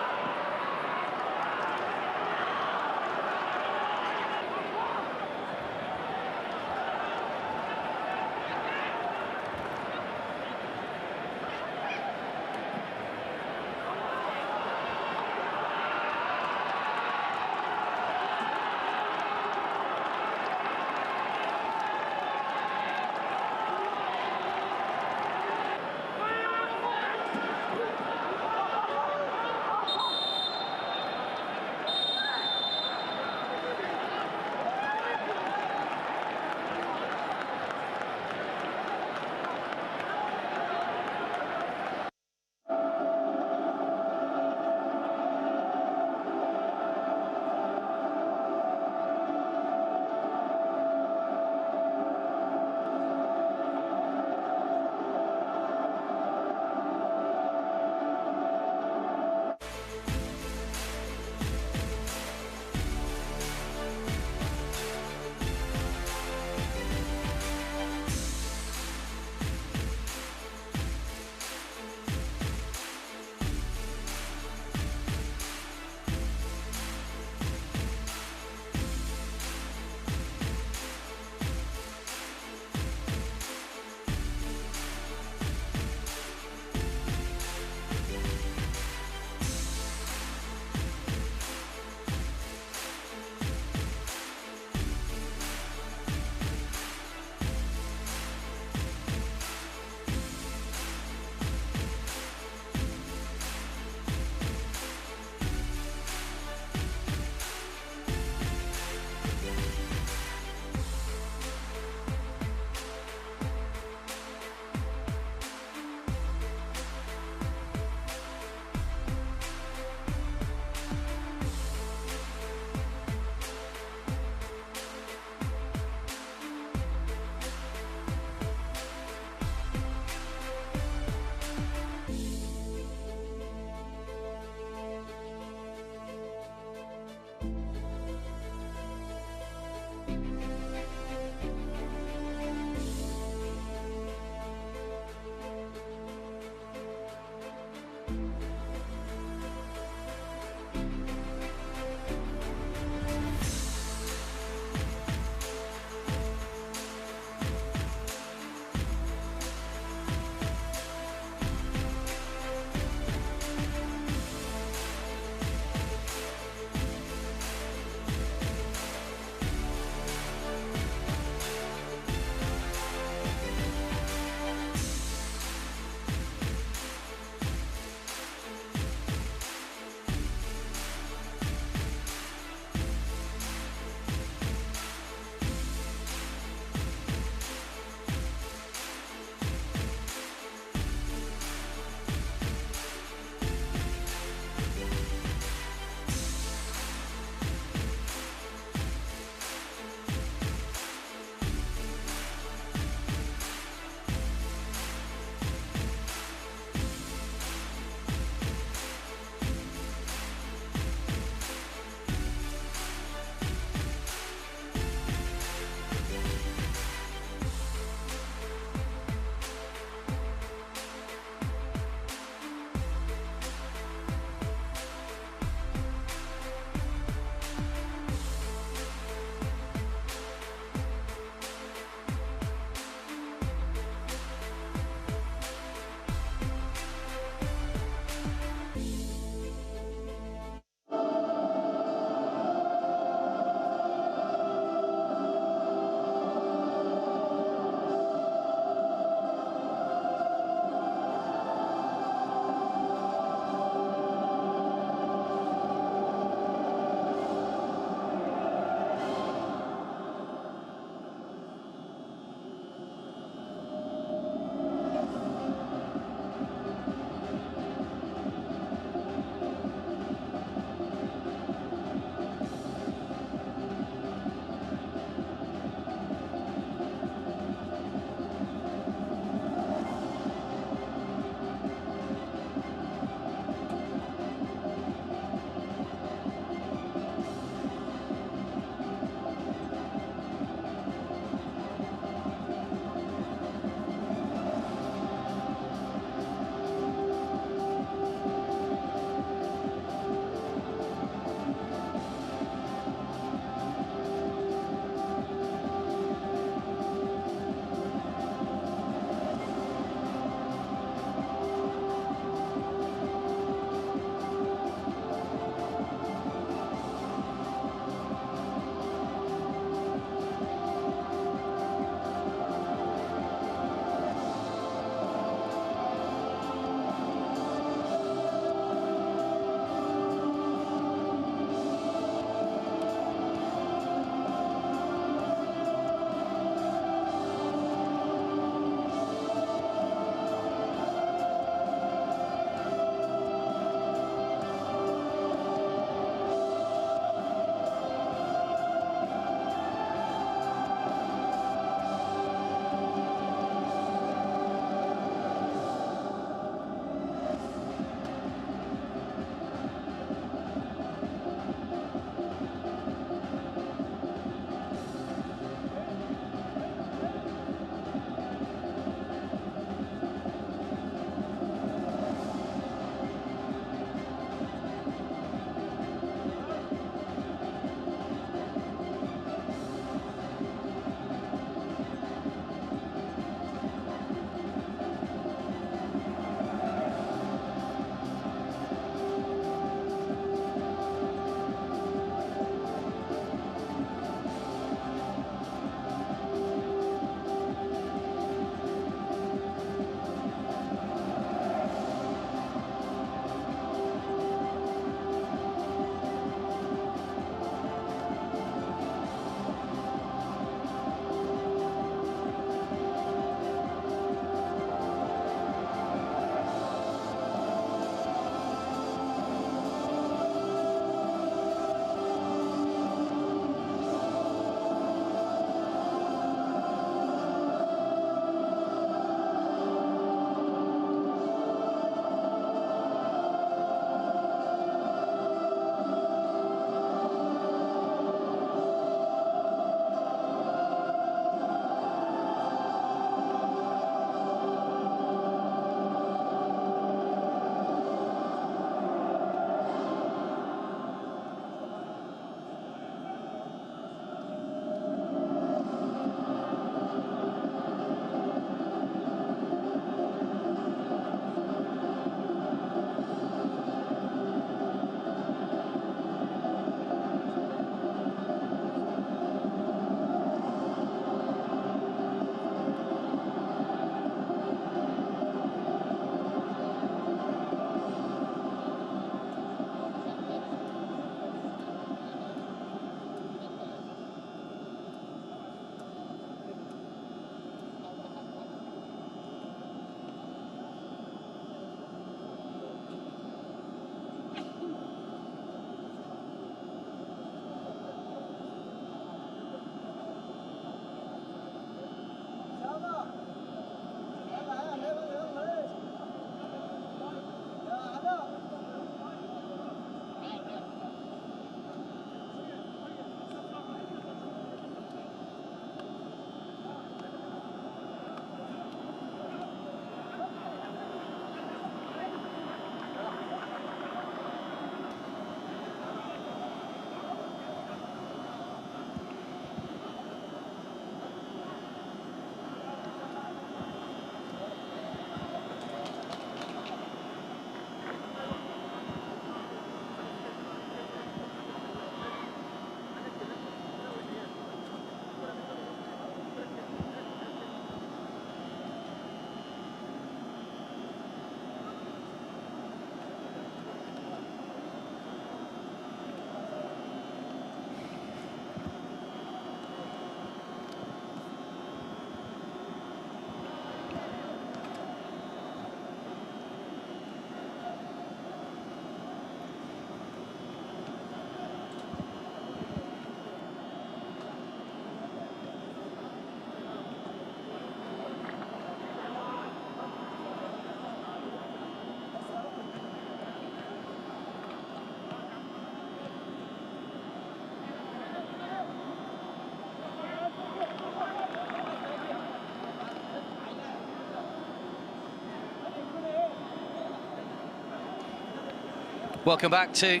Welcome back to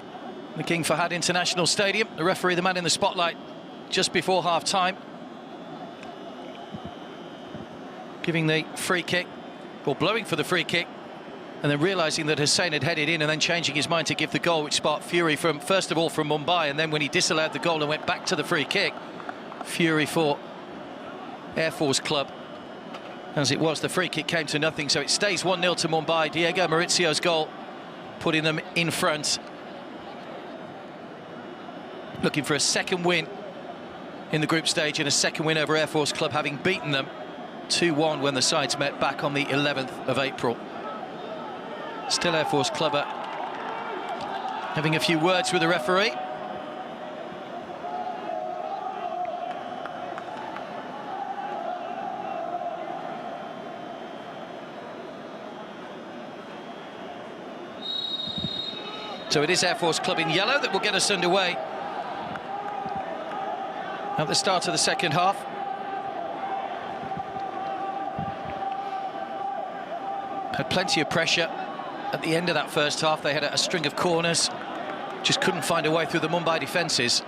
the King Fahd International Stadium. The referee, the man in the spotlight, just before half-time, giving the free kick, or blowing for the free kick, and then realising that Hussain had headed in and then changing his mind to give the goal, which sparked fury from, first of all, from Mumbai, and then when he disallowed the goal and went back to the free kick, fury for Air Force Club. As it was, the free kick came to nothing, so it stays 1-0 to Mumbai. Diego Mauricio's goal putting them in front. Looking for a second win in the group stage and a second win over Air Force Club, having beaten them 2-1 when the sides met back on the 11th of April. Still Air Force Club having a few words with the referee. So it is Air Force Club in yellow that will get us underway at the start of the second half. Had plenty of pressure at the end of that first half. They had a string of corners, just couldn't find a way through the Mumbai defences.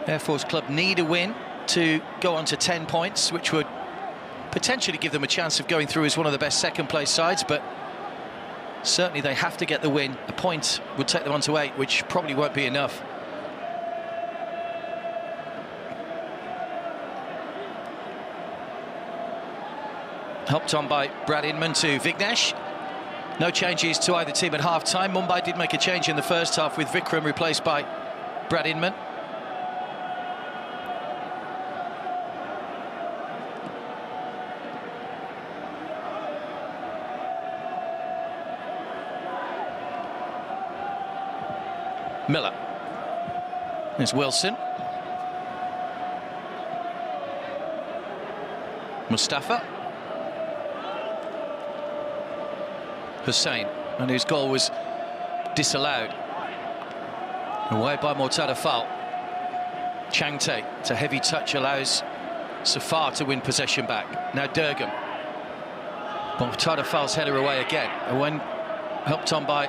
Air Force Club need a win to go on to 10 points, which would potentially give them a chance of going through as one of the best second-place sides, but certainly they have to get the win. A point would take them on to 8, which probably won't be enough. Helped on by Brad Inman to Vignesh. No changes to either team at half-time. Mumbai did make a change in the first half with Vikram replaced by Brad Inman. Miller. There's Wilson. Mustafa. Hussain, and whose goal was disallowed. Away by Mortada Fall. Changte, it's a heavy touch, allows Safar to win possession back. Now Durgam. Mortada Fall's header away again. And when helped on by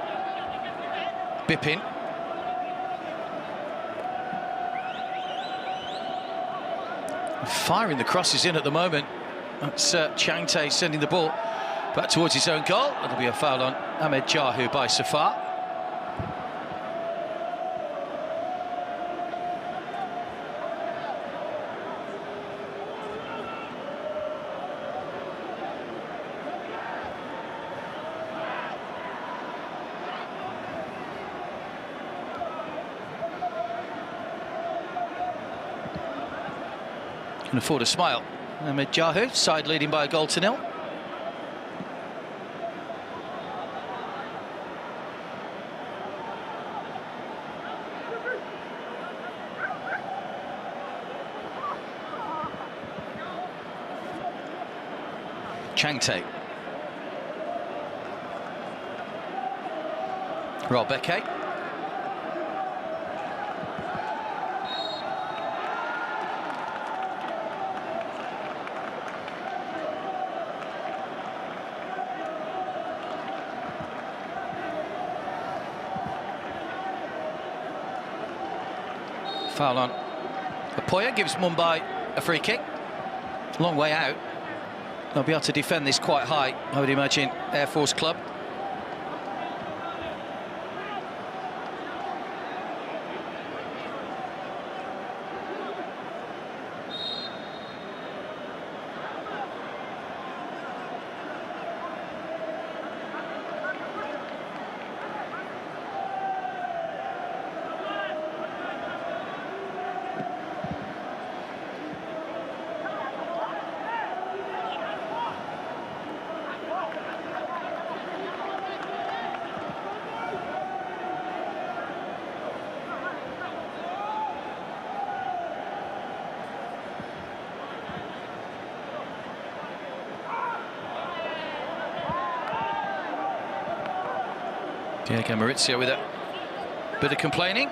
Bipin. Firing the crosses in at the moment. That's Changte sending the ball back towards his own goal. That'll be a foul on Ahmed Jahu by Safar. Can afford a smile. Ahmed Jahu, side leading by a goal to 0. Changte. Robeke. Foul on Apoya, gives Mumbai a free kick. Long way out. They'll be able to defend this quite high, I would imagine, Air Force Club. Diego Mauricio with a bit of complaining.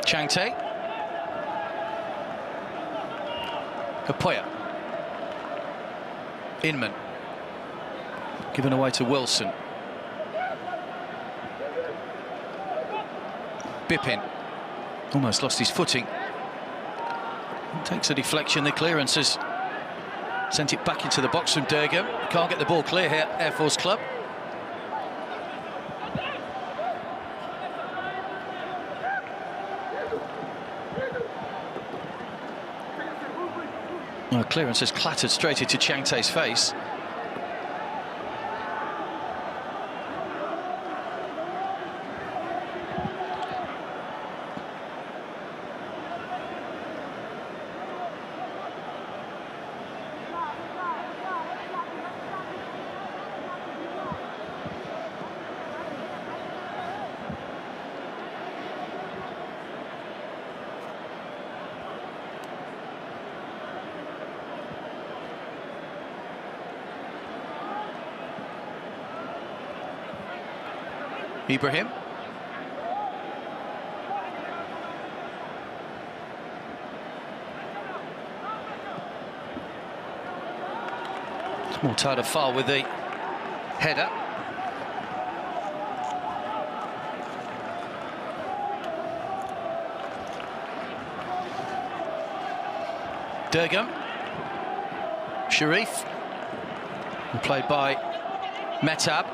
Changte. Kapoya. Inman. Given away to Wilson. Bippin. Almost lost his footing. Takes a deflection, the clearance has sent it back into the box from Durgam. Can't get the ball clear here, Air Force Club. Well, clearance has clattered straight into Changte's face. Ibrahim. Mortada Fall with the header. Durgam. Sharif. Played by Metab.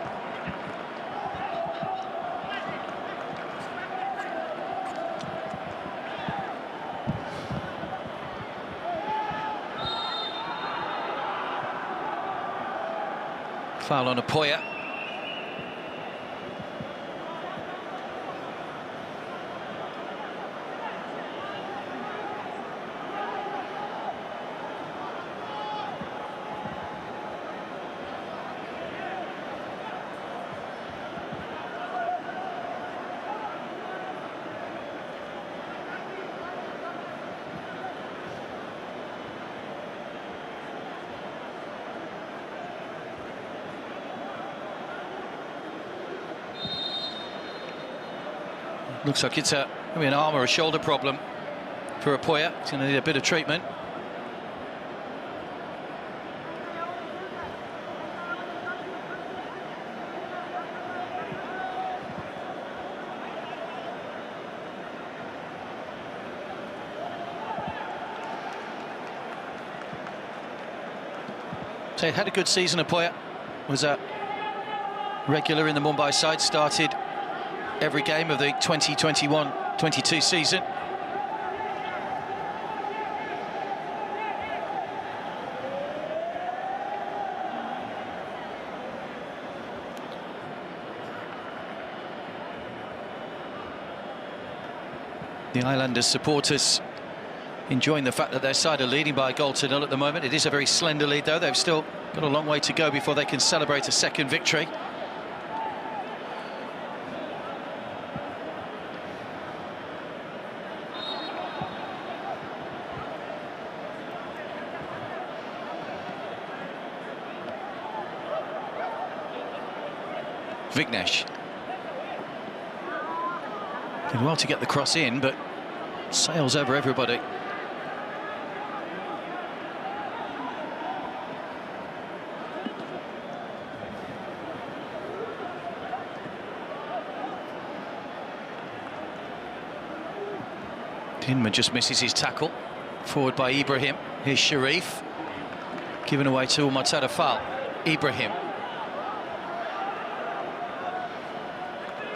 Foul on Apoya. Looks like it's maybe an arm or a shoulder problem for Apoya. He's going to need a bit of treatment. So he had a good season, Apoya. Was a regular in the Mumbai side, started every game of the 2021-22 season. The Islanders supporters enjoying the fact that their side are leading by a goal to nil at the moment. It is a very slender lead, though. They've still got a long way to go before they can celebrate a second victory. Vignesh. Did well to get the cross in, but sails over everybody. Inman just misses his tackle. Forward by Ibrahim. Here's Sharif. Given away to Mortada Fall. Ibrahim.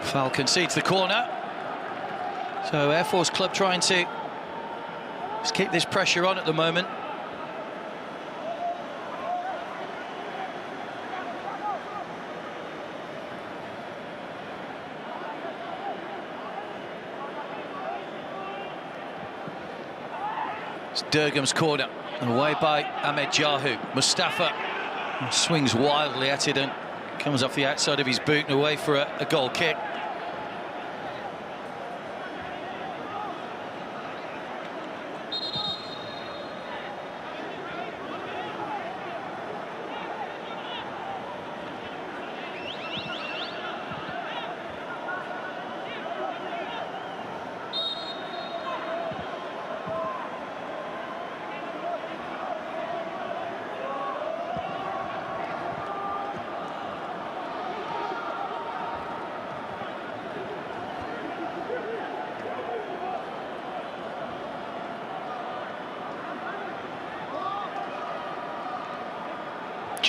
Fall concedes the corner. So Air Force Club trying to just keep this pressure on at the moment. It's Durgam's corner, away by Ahmed Jahu. Mustafa swings wildly at it and comes off the outside of his boot and away for a goal kick.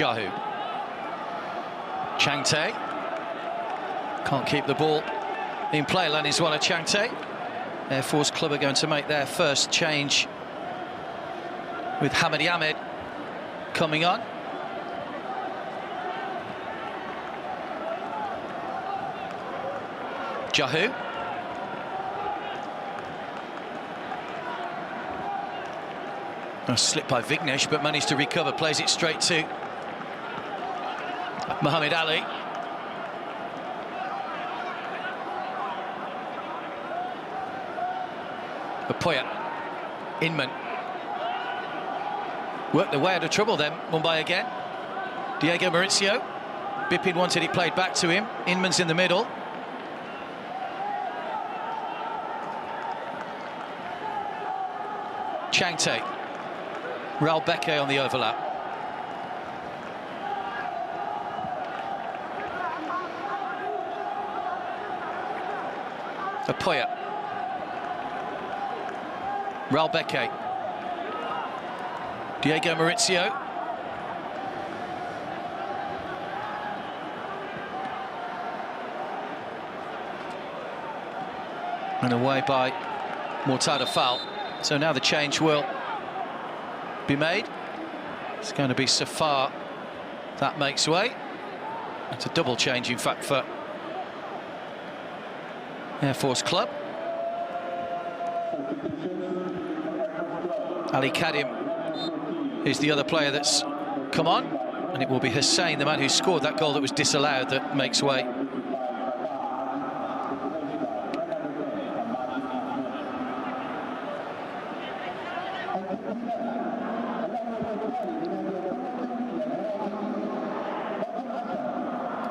Jahu. Changte. Can't keep the ball in play, Laniswala Changte. Air Force Club are going to make their first change with Hamid Ahmed coming on. Jahu. A slip by Vignesh, but managed to recover, plays it straight to Muhammad Ali. Apoya. Inman. Worked their way out of trouble then, Mumbai again. Diego Maurizio. Bipin wanted it played back to him. Inman's in the middle. Changte. Raul Beke on the overlap. Apoya. Raul Beke. Diego Maurizio. And away by Mortada Foul. So now the change will be made. It's going to be Safar that makes way. It's a double change, in fact, for Air Force Club. Ali Kadim is the other player that's come on, and it will be Hussain, the man who scored that goal that was disallowed, that makes way.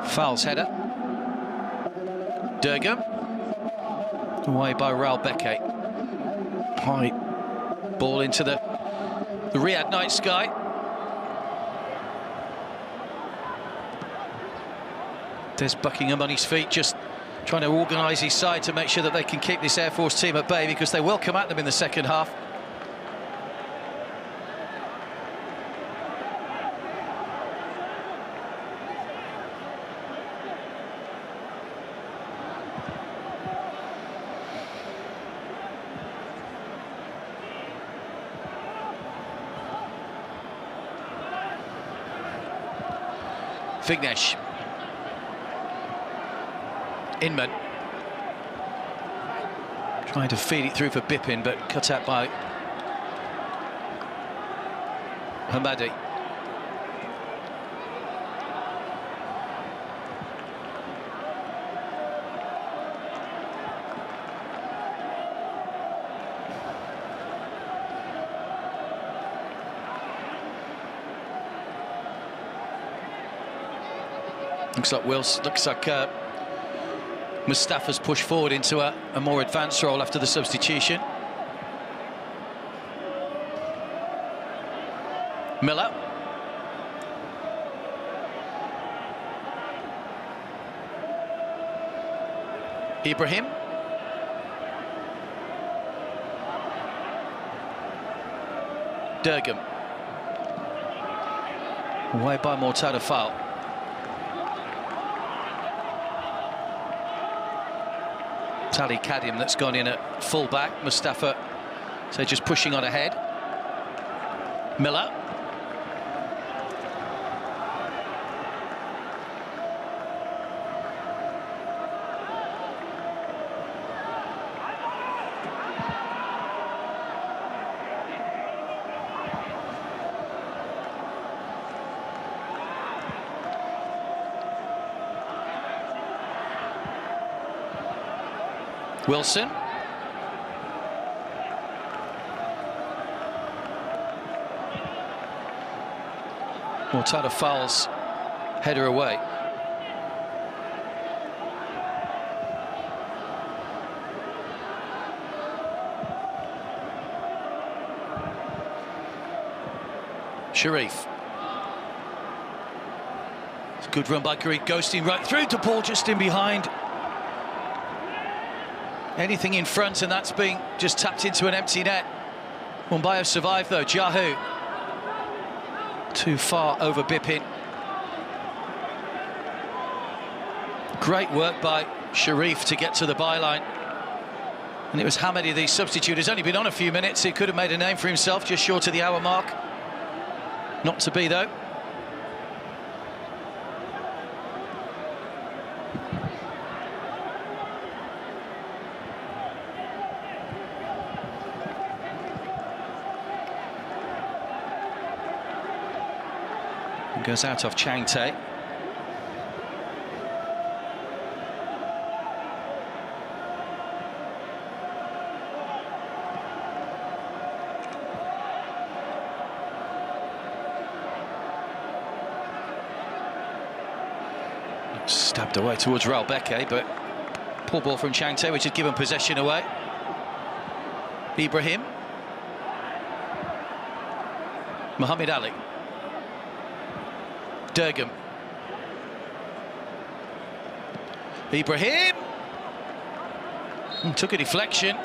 Fouls header. Durgam. Away by Raul Beke. High ball into the Riyadh night sky. There's Buckingham on his feet, just trying to organise his side to make sure that they can keep this Air Force team at bay, because they will come at them in the second half. Vignesh. Inman. Trying to feed it through for Bipin, but cut out by Hamadi. Looks like Mustafa's pushed forward into a more advanced role after the substitution. Miller. Ibrahim. Durgam. Away by Mortada Foul. Ali Kadim that's gone in at full back. Mustafa, so just pushing on ahead. Miller. Wilson. Mortada Fowles header away. Sharif. It's a good run by Kareem, ghosting right through to Paul, just in behind. Anything in front, and that's being just tapped into an empty net. Mumbai have survived though. Jahu too far over Bipin. Great work by Sharif to get to the byline. And it was Hamady, the substitute, has only been on a few minutes. He could have made a name for himself just short of the hour mark. Not to be, though. And goes out off Chang Tae. Stabbed away towards Raul Beke, but poor ball from Chang Tae, which had given possession away. Ibrahim. Mohamed Ali. Durgam. Ibrahim. And took a deflection.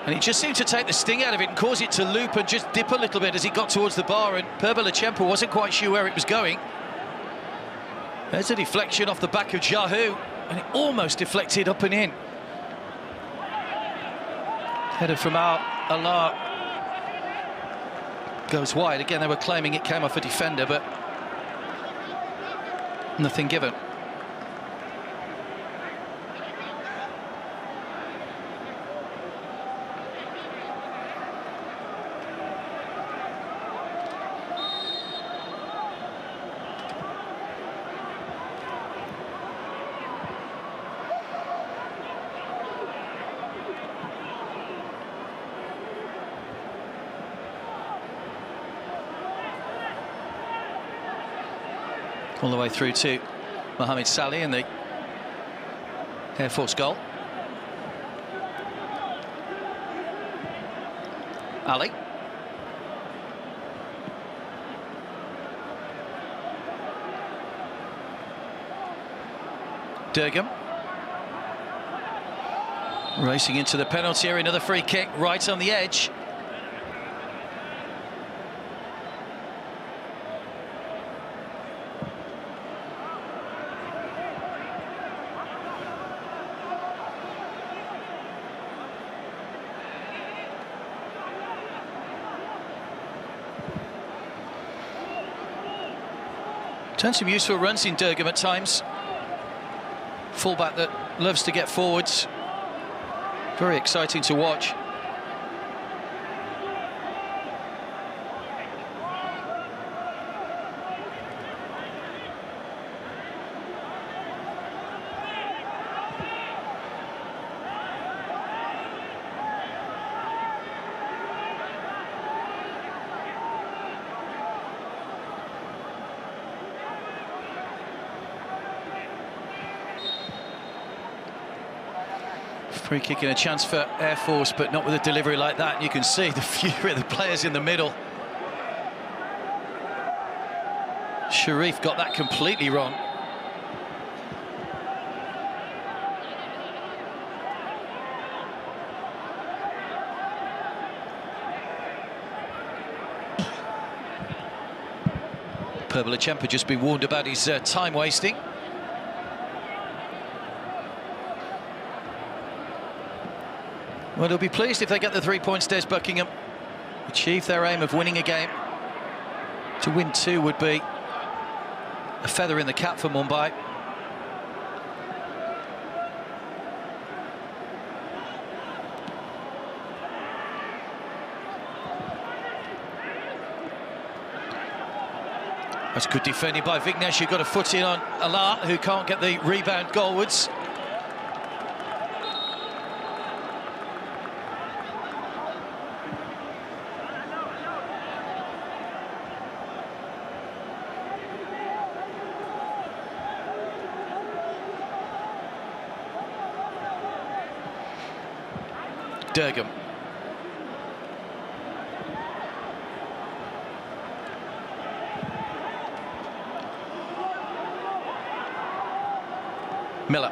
And he just seemed to take the sting out of it and cause it to loop and just dip a little bit as he got towards the bar. And Perbalachempa wasn't quite sure where it was going. There's a deflection off the back of Jahu, and it almost deflected up and in. Header from Allah goes wide. Again, they were claiming it came off a defender, but nothing given. All the way through to Mohamed Saleh in the Air Force goal. Ali. Durgam. Racing into the penalty area, another free kick right on the edge. Done some useful runs in Durgam at times. Fullback that loves to get forwards. Very exciting to watch. Free kick and a chance for Air Force, but not with a delivery like that. And you can see the fury of the players in the middle. Sharif got that completely wrong. Perbalachempa just been warned about his time wasting. Well, they'll be pleased if they get the 3 points. Des Buckingham achieve their aim of winning a game. To win 2 would be a feather in the cap for Mumbai. That's good defending by Vignesh, who got a foot in on Allah, who can't get the rebound goalwards. Durgam. Miller.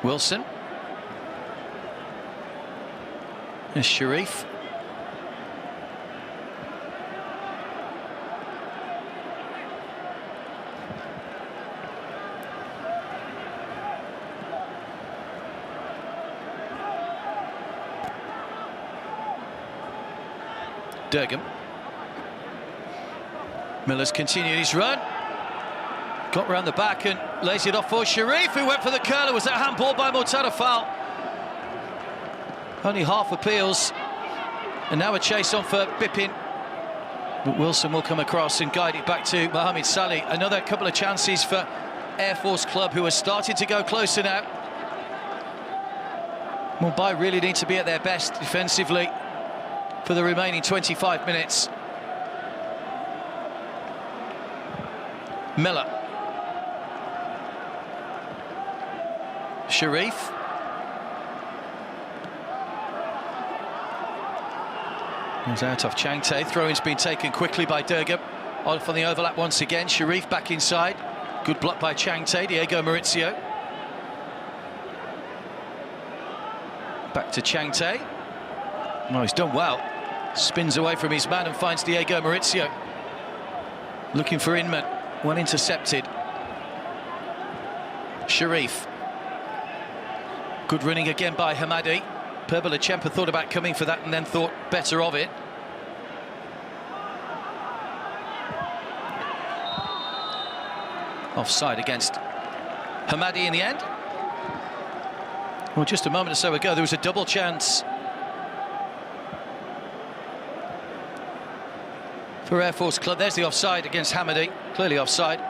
Wilson. There's Sharif. Durgam. Miller's continued his run. Got round the back and lays it off for Sharif, who went for the curler. Was that handball by Murtada? Foul. Only half appeals. And now a chase on for Bipin. But Wilson will come across and guide it back to Mohamed Salih. Another couple of chances for Air Force Club, who are starting to go closer now. Mumbai really need to be at their best defensively for the remaining 25 minutes. Miller. Sharif. He's out off Changte. Throw-in's been taken quickly by Durgam. Off on the overlap once again. Sharif back inside. Good block by Changte. Diego Maurizio. Back to Changte. Oh, he's done well. Spins away from his man and finds Diego Maurizio. Looking for Inman. Well intercepted. Sharif. Good running again by Hamadi. Perbalachempa thought about coming for that and then thought better of it. Offside against Hamadi in the end. Well, just a moment or so ago, there was a double chance for Air Force Club. There's the offside against Hamadi. Clearly offside.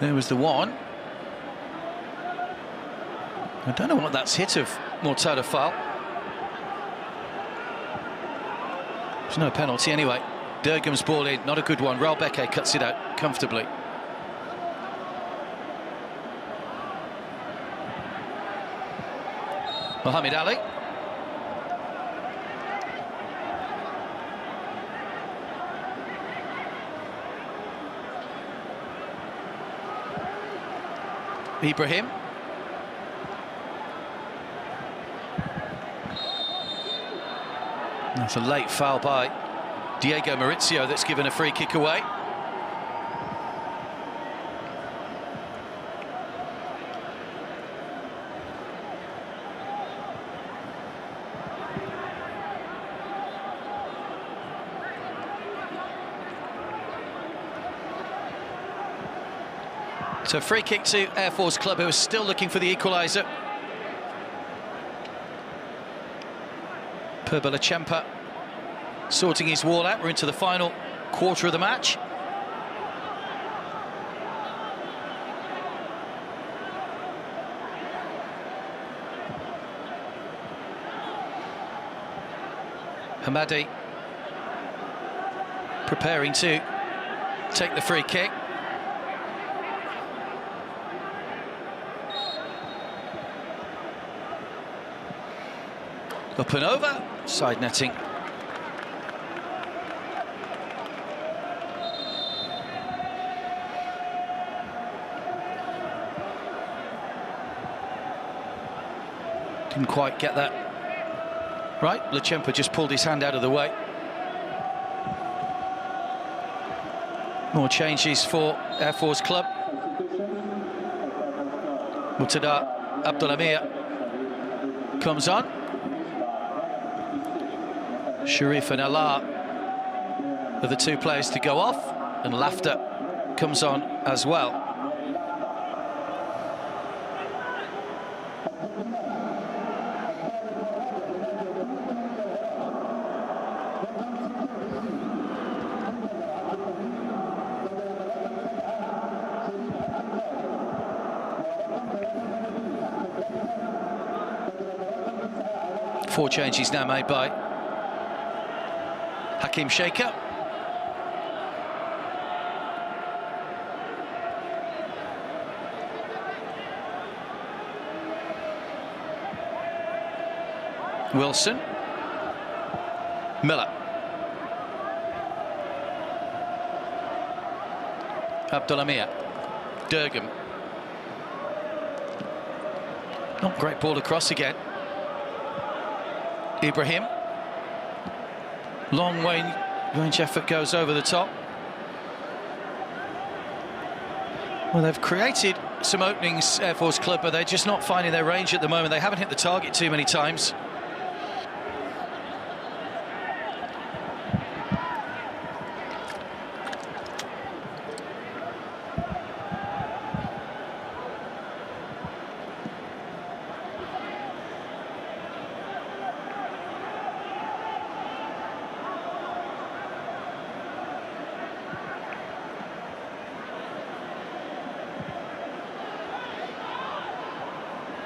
There was the one. I don't know what that's hit of Murtada foul. There's no penalty anyway. Durgam's ball in, not a good one. Raul Beke cuts it out comfortably. Mohamed Ali. Ibrahim. That's a late foul by Diego Maurizio that's given a free kick away. So free kick to Air Force Club, who are still looking for the equaliser. Perbalachempa sorting his wall out. We're into the final quarter of the match. Hamadi preparing to take the free kick. Up and over, side netting. Didn't quite get that right. Lachempa just pulled his hand out of the way. More changes for Air Force Club. Murtada Abdulamir comes on. Sharif and Allah are the two players to go off, and Laughter comes on as well. Four changes now made by Hakim Shaker. Wilson. Miller. Abdulhamir. Durgam. Not great ball across again. Ibrahim. Long range effort goes over the top. Well, they've created some openings, Air Force Club, but they're just not finding their range at the moment. They haven't hit the target too many times.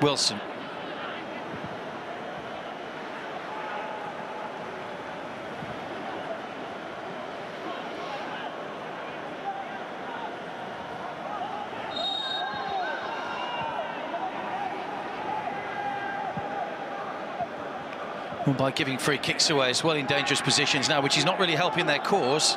Wilson. Well, by giving free kicks away as well in dangerous positions now, which is not really helping their cause.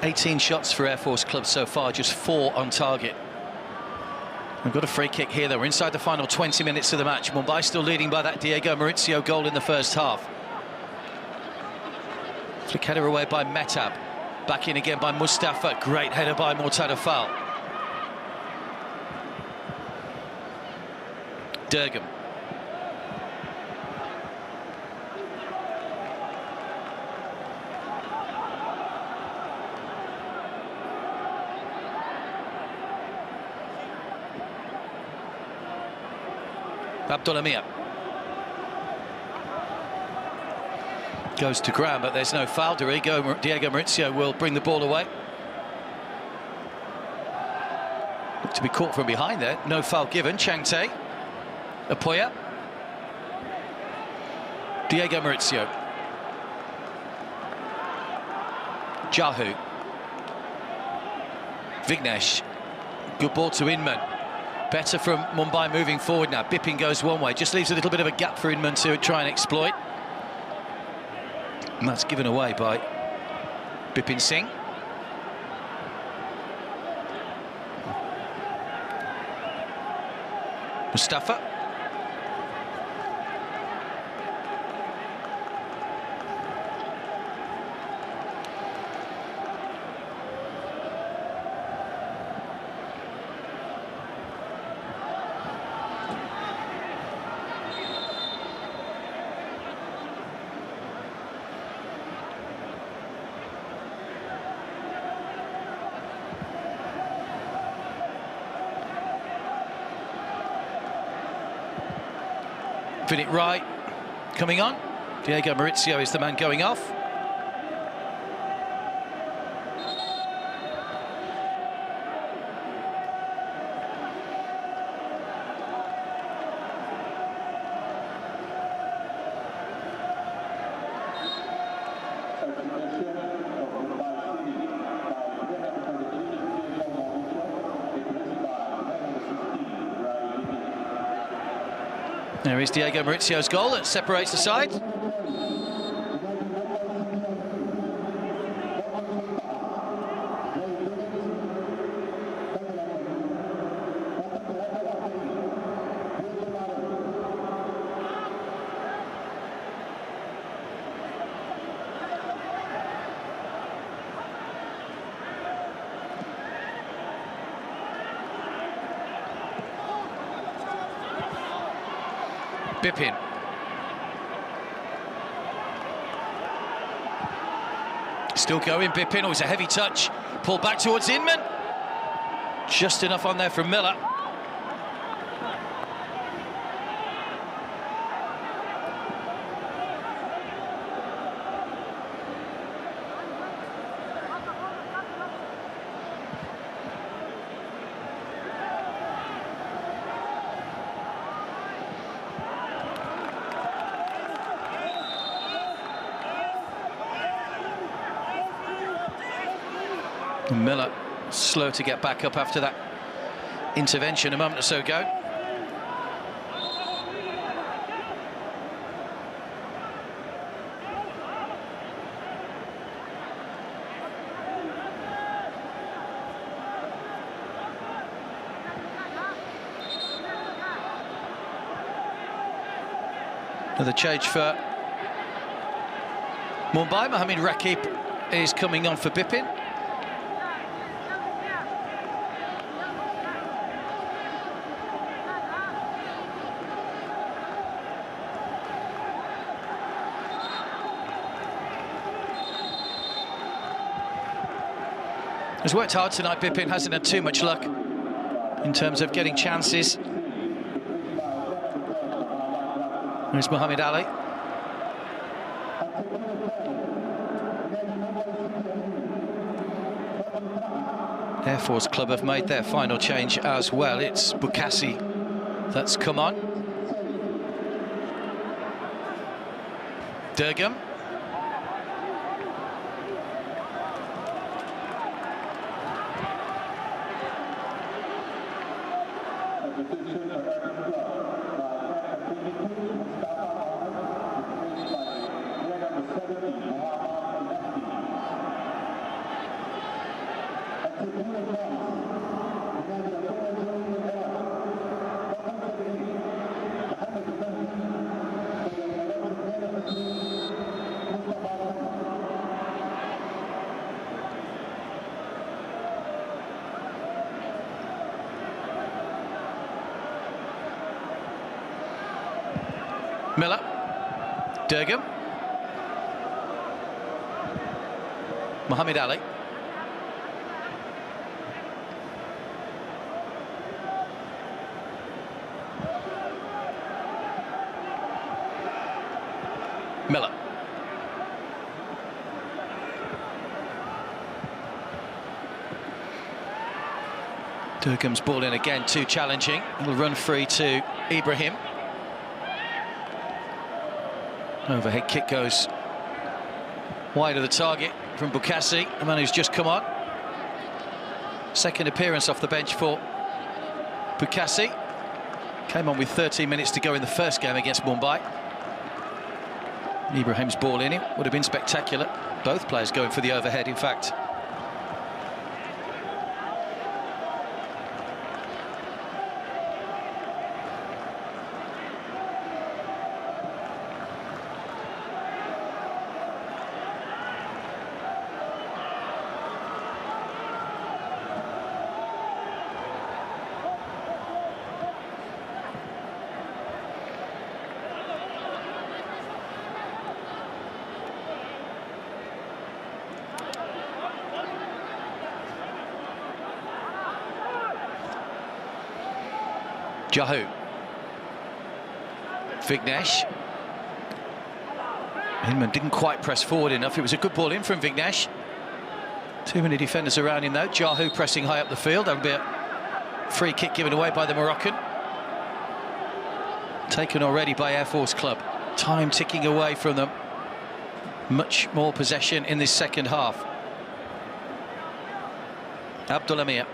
"18 shots for Air Force Club so far, just 4 on target." We've got a free kick here, though. We're inside the final 20 minutes of the match. Mumbai still leading by that Diego Maurizio goal in the first half. Flick header away by Metab. Back in again by Mustafa. Great header by Mortada Fall. Durgam. Abdulhamir. Goes to ground, but there's no foul. Diego Maurizio will bring the ball away. Looked to be caught from behind there. No foul given. Changte. Apoya. Diego Maurizio. Jahu. Vignesh. Good ball to Inman. Better from Mumbai moving forward now. Bipin goes one way, just leaves a little bit of a gap for Inman to try and exploit. And that's given away by Bipin Singh. Mustafa. It right, coming on. Diego Maurizio is the man going off. There is Diego Maurizio's goal that separates the side. Bipin. Still going, Bipin. Oh, it's a heavy touch. Pull back towards Inman. Just enough on there from Miller. Miller slow to get back up after that intervention a moment or so ago. Another change for Mumbai. Mohamed Rakib is coming on for Bipin. He's worked hard tonight, Bipin, hasn't had too much luck in terms of getting chances. There's Mohamed Ali. Air Force Club have made their final change as well. It's Bukassi that's come on. Durgam. Miller, Durgam, Mohamed Ali, Miller, Durgam's ball in again, too challenging. It'll run free to Ibrahim. Overhead kick goes wide of the target from Bukassi, the man who's just come on. Second appearance off the bench for Bukassi. Came on with 13 minutes to go in the first game against Mumbai. Ibrahim's ball in, it would have been spectacular. Both players going for the overhead, in fact. Jahu, Vignesh. Hinman didn't quite press forward enough. It was a good ball in from Vignesh. Too many defenders around him though. Jahu pressing high up the field. That would be a free kick given away by the Moroccan. Taken already by Air Force Club. Time ticking away from them. Much more possession in this second half. Abdul Amir.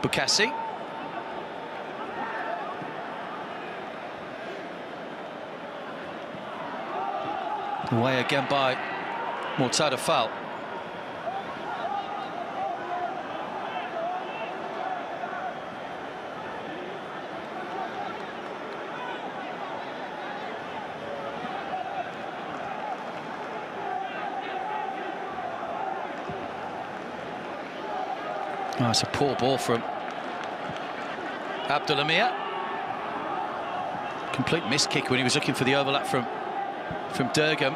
Bukassi. Away again by Murtada Fall. Oh, it's a poor ball from Abdul Amir. Complete miss kick when he was looking for the overlap from Durgam.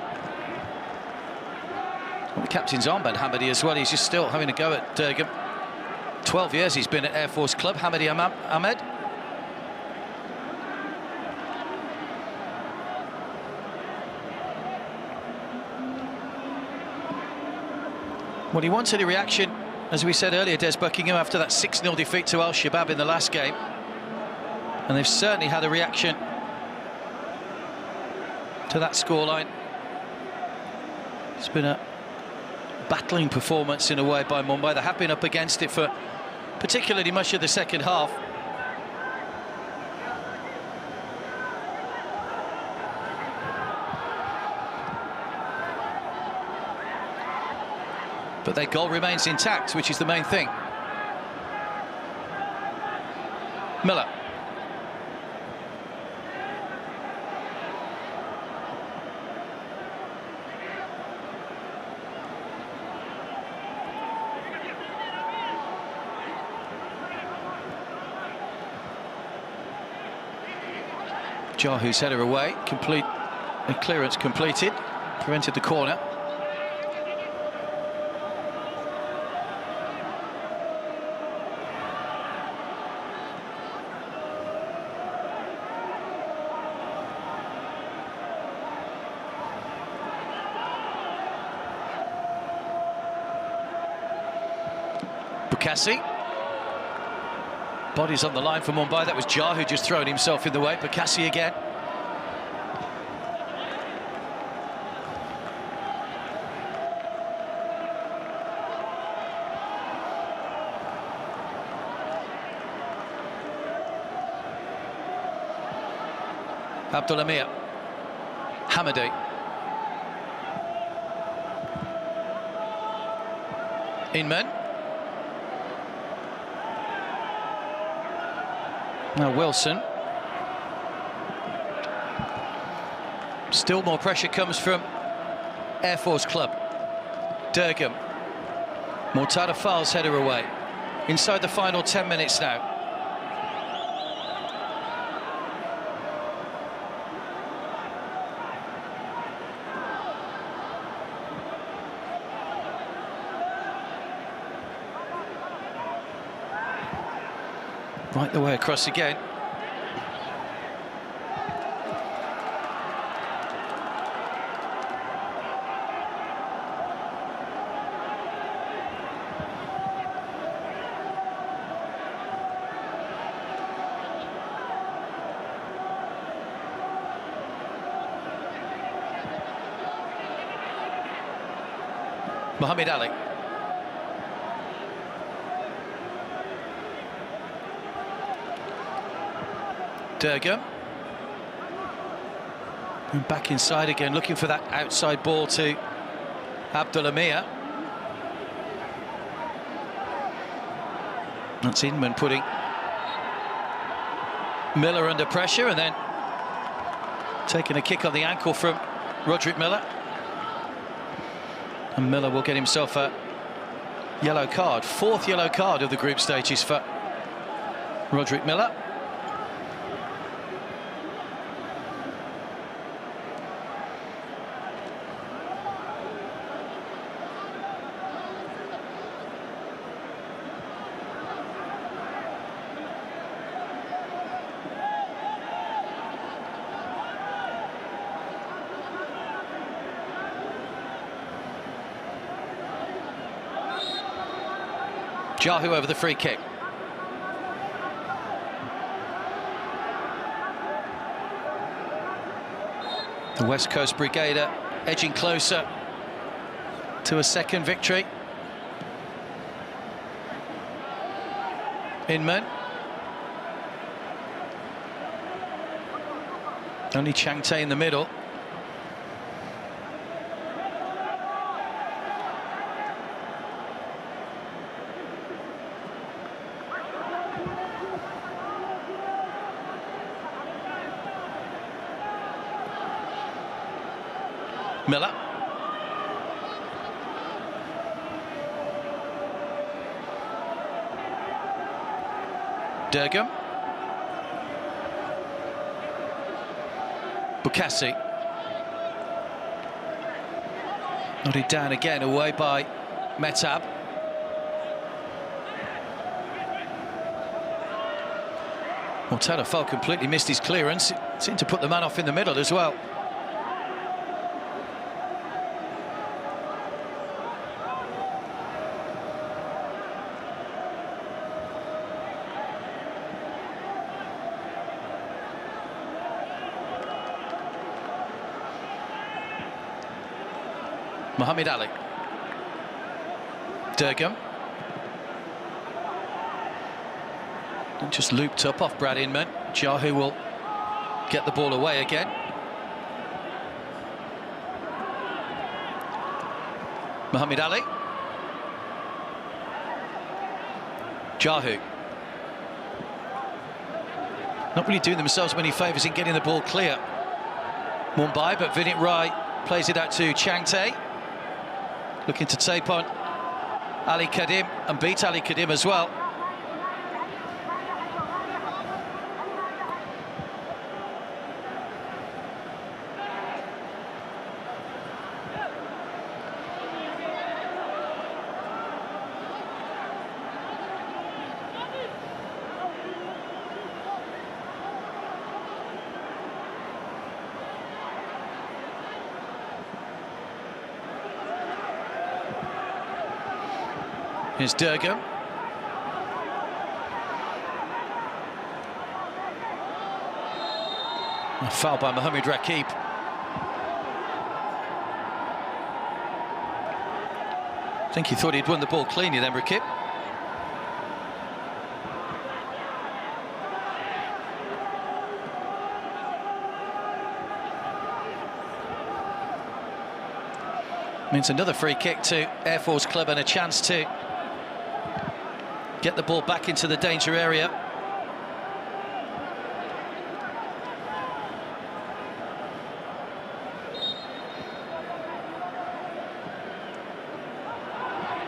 Well, the captain's armband, Hamadi, as well. He's just still having a go at Durgam. 12 years he's been at Air Force Club, Hamadi Ahmed. Well, he wanted a reaction, as we said earlier, Des Buckingham, after that 6-0 defeat to Al-Shabaab in the last game. And they've certainly had a reaction to that scoreline. It's been a battling performance in a way by Mumbai. They have been up against it for particularly much of the second half. But their goal remains intact, which is the main thing. Miller. Jahu's header away, the clearance completed, prevented the corner. Bukassi. Body's on the line for Mumbai. That was Jahu just throwing himself in the way. Bukassi again. Abdul Amir. Hamadi. Inman. Now Wilson. Still more pressure comes from Air Force Club. Durgam. Mortada Fal's header away. Inside the final 10 minutes now. Right the way across again. Mohamed Ali. Durgam. And back inside again, looking for that outside ball to Abdul Amir. That's Inman putting Miller under pressure and then taking a kick on the ankle from Roderick Miller. And Miller will get himself a yellow card. 4th yellow card of the group stages for Roderick Miller. Jahu over the free kick. The West Coast Brigade edging closer to a second victory. Inman. Only Changte in the middle. Miller. Durgam. Bukassi. Nodded down again, away by Metab. Mortada Fall completely missed his clearance. It seemed to put the man off in the middle as well. Mohamed Ali. Durgam. And just looped up off Brad Inman. Jahu will get the ball away again. Mohamed Ali. Jahu. Not really doing themselves many favours in getting the ball clear. Mumbai, but Vinit Rai plays it out to Changte. Looking to tape on Ali Kadim and beat Ali Kadim as well. Here's Durgam. A foul by Mohamed Rakib. I think he thought he'd won the ball cleanly then, Rakib. Means another free kick to Air Force Club and a chance to get the ball back into the danger area.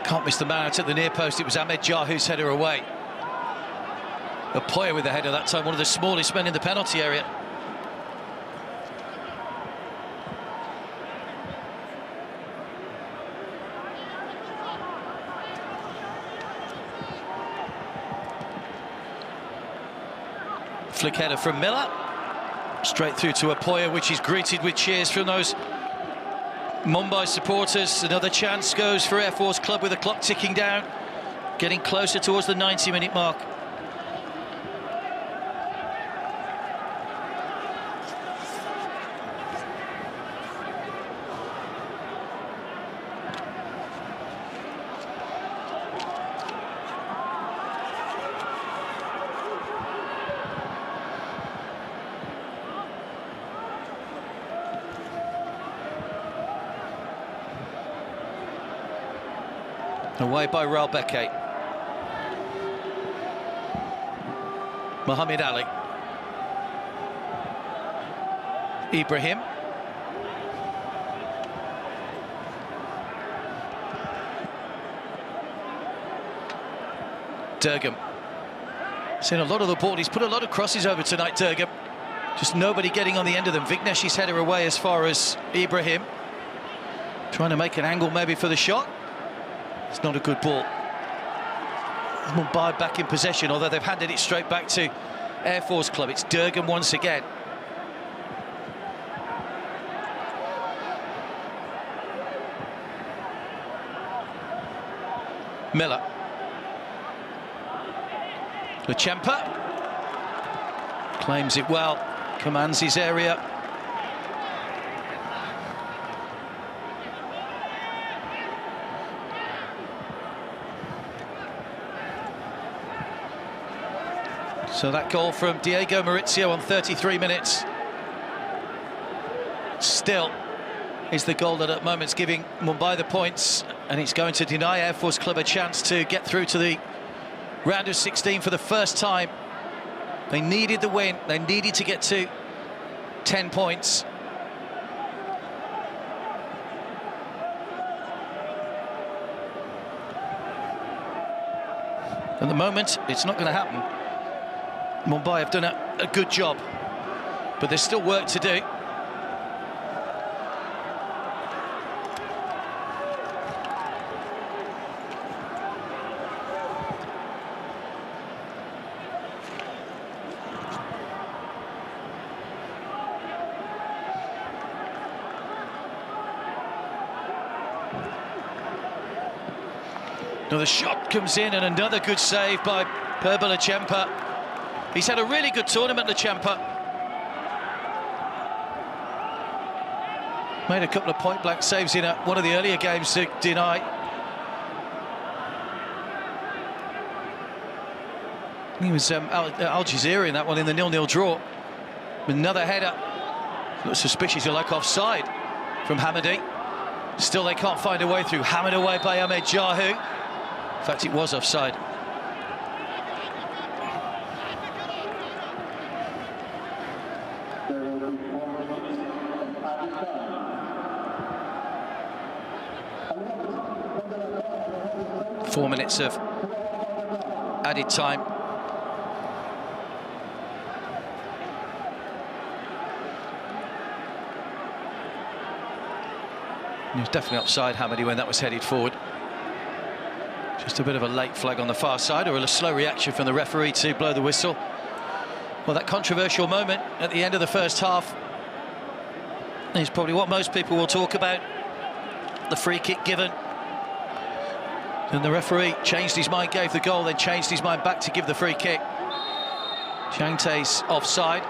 Can't miss the man out at the near post. It was Ahmed Jahu's header away. Apoya with the header that time, one of the smallest men in the penalty area. Flick header from Miller, straight through to Apoya, which is greeted with cheers from those Mumbai supporters. Another chance goes for Air Force Club with the clock ticking down, getting closer towards the 90-minute mark. Away by Ralbeke. Mohamed Ali. Ibrahim. Durgam. Seen a lot of the ball. He's put a lot of crosses over tonight, Durgam. Just nobody getting on the end of them. Vignesh's header away as far as Ibrahim. Trying to make an angle maybe for the shot. It's not a good ball. Mumbai back in possession, although they've handed it straight back to Air Force Club. It's Durgam once again. Miller. Lachempa. Claims it well, commands his area. So that goal from Diego Maurizio on 33 minutes still is the goal that at the moment's giving Mumbai the points, and it's going to deny Air Force Club a chance to get through to the round of 16 for the first time. They needed the win, they needed to get to 10 points. At the moment, it's not going to happen. Mumbai have done a good job, but there's still work to do. Another shot comes in and another good save by Perbal Lachempa. He's had a really good tournament, Lachempa. Made a couple of point-blank saves in one of the earlier games to deny. He was Al Jazeera in that one in the 0-0 draw. Another header. Looks suspicious, you're like offside from Hamidi. Still they can't find a way through. Hammered away by Ahmed Jahu. In fact, it was offside. Four minutes of added time. He was definitely offside, Hamady, when that was headed forward. Just a bit of a late flag on the far side, or a slow reaction from the referee to blow the whistle. Well, that controversial moment at the end of the first half is probably what most people will talk about. The free kick given. And the referee changed his mind, gave the goal, then changed his mind back to give the free kick. Chang Tae's offside.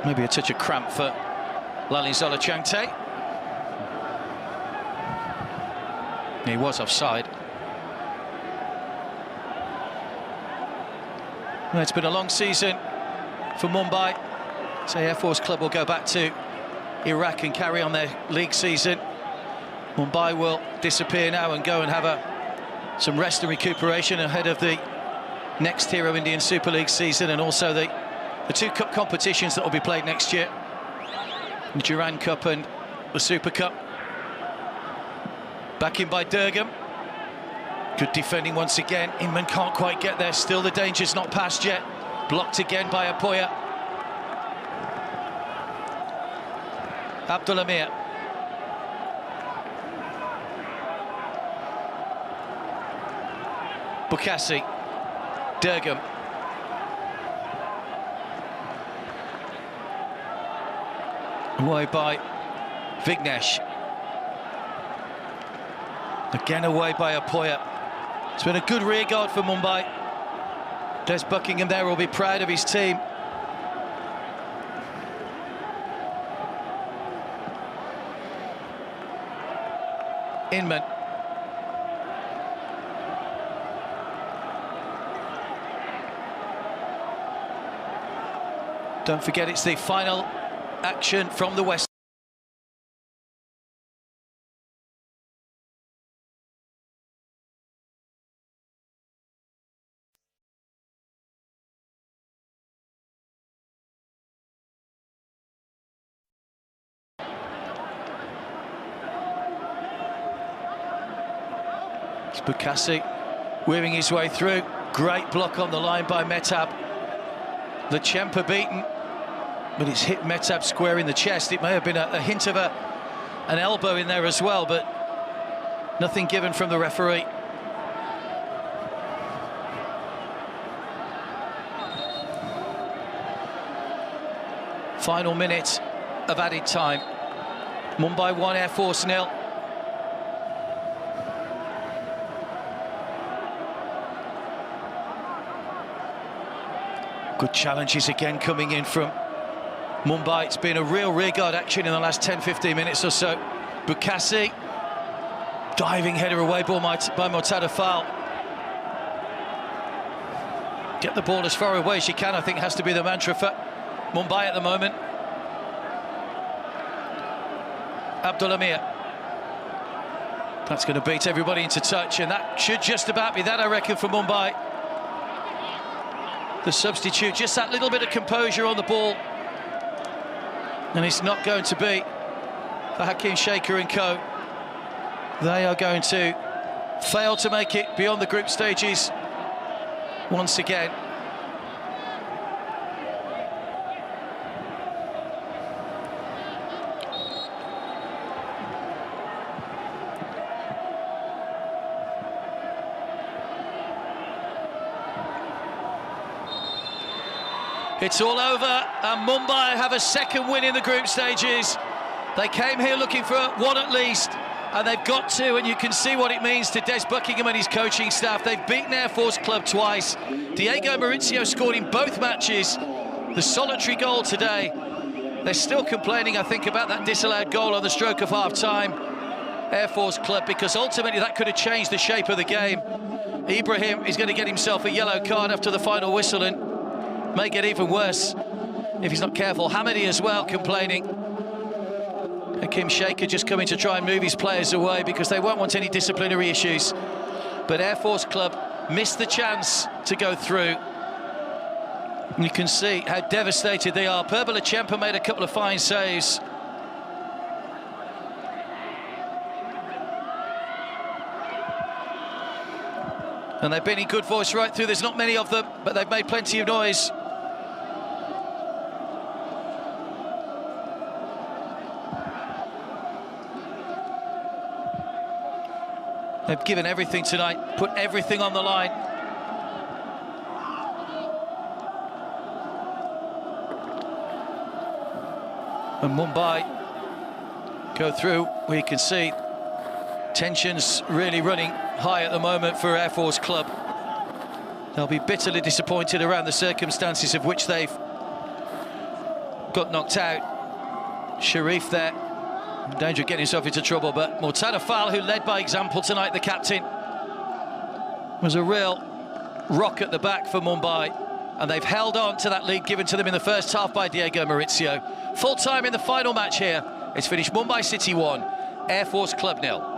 Maybe a touch of cramp for Lalinzola Chang Tae. He was offside. Well, it's been a long season for Mumbai. So Air Force Club will go back to Iraq and carry on their league season. Mumbai will disappear now and go and have some rest and recuperation ahead of the next Hero Indian Super League season, and also the two cup competitions that will be played next year, the Durand Cup and the Super Cup. Back in by Durgam. Good defending once again. Inman can't quite get there. Still the danger's not past yet. Blocked again by Apoya. Abdul Amir. Bukassi. Durgam. Away by Vignesh. Again away by Apoya. It's been a good rearguard for Mumbai. Des Buckingham there will be proud of his team. Inman. Don't forget, it's the final action from the West. It's Bukassi weaving his way through. Great block on the line by Mehtab. Lachempa beaten, but it's hit Mehtab square in the chest. It may have been a hint of an elbow in there as well, but nothing given from the referee. Final minute of added time. Mumbai 1, Air Force 0. Good challenges again coming in from Mumbai. It's been a real rearguard action in the last 10-15 minutes or so. Bukassi, diving header away ball by Mortada Fall. Get the ball as far away as you can, I think has to be the mantra for Mumbai at the moment. Abdul Amir. That's going to beat everybody into touch, and that should just about be that, I reckon, for Mumbai. The substitute, just that little bit of composure on the ball, and it's not going to be for Hakim Shaker and co. They are going to fail to make it beyond the group stages once again. It's all over, and Mumbai have a second win in the group stages. They came here looking for one at least, and they've got two, and you can see what it means to Des Buckingham and his coaching staff. They've beaten Air Force Club twice. Diego Maurizio scored in both matches. The solitary goal today. They're still complaining, I think, about that disallowed goal on the stroke of half-time. Air Force Club, because ultimately that could have changed the shape of the game. Ibrahim is going to get himself a yellow card after the final whistle, and may get even worse if he's not careful. Hamady as well complaining. Hakim Shaker just coming to try and move his players away because they won't want any disciplinary issues. But Air Force Club missed the chance to go through. You can see how devastated they are. Perbalachempa made a couple of fine saves. And they've been in good voice right through. There's not many of them, but they've made plenty of noise. They've given everything tonight, put everything on the line. And Mumbai go through, where you can see tensions really running high at the moment for Air Force Club. They'll be bitterly disappointed around the circumstances of which they've got knocked out. Sharif there, in danger of getting himself into trouble, but Murtada Fall, who led by example tonight, the captain, was a real rock at the back for Mumbai, and they've held on to that lead given to them in the first half by Diego Maurizio. Full time in the final match here. It's finished Mumbai City 1, Air Force Club 0.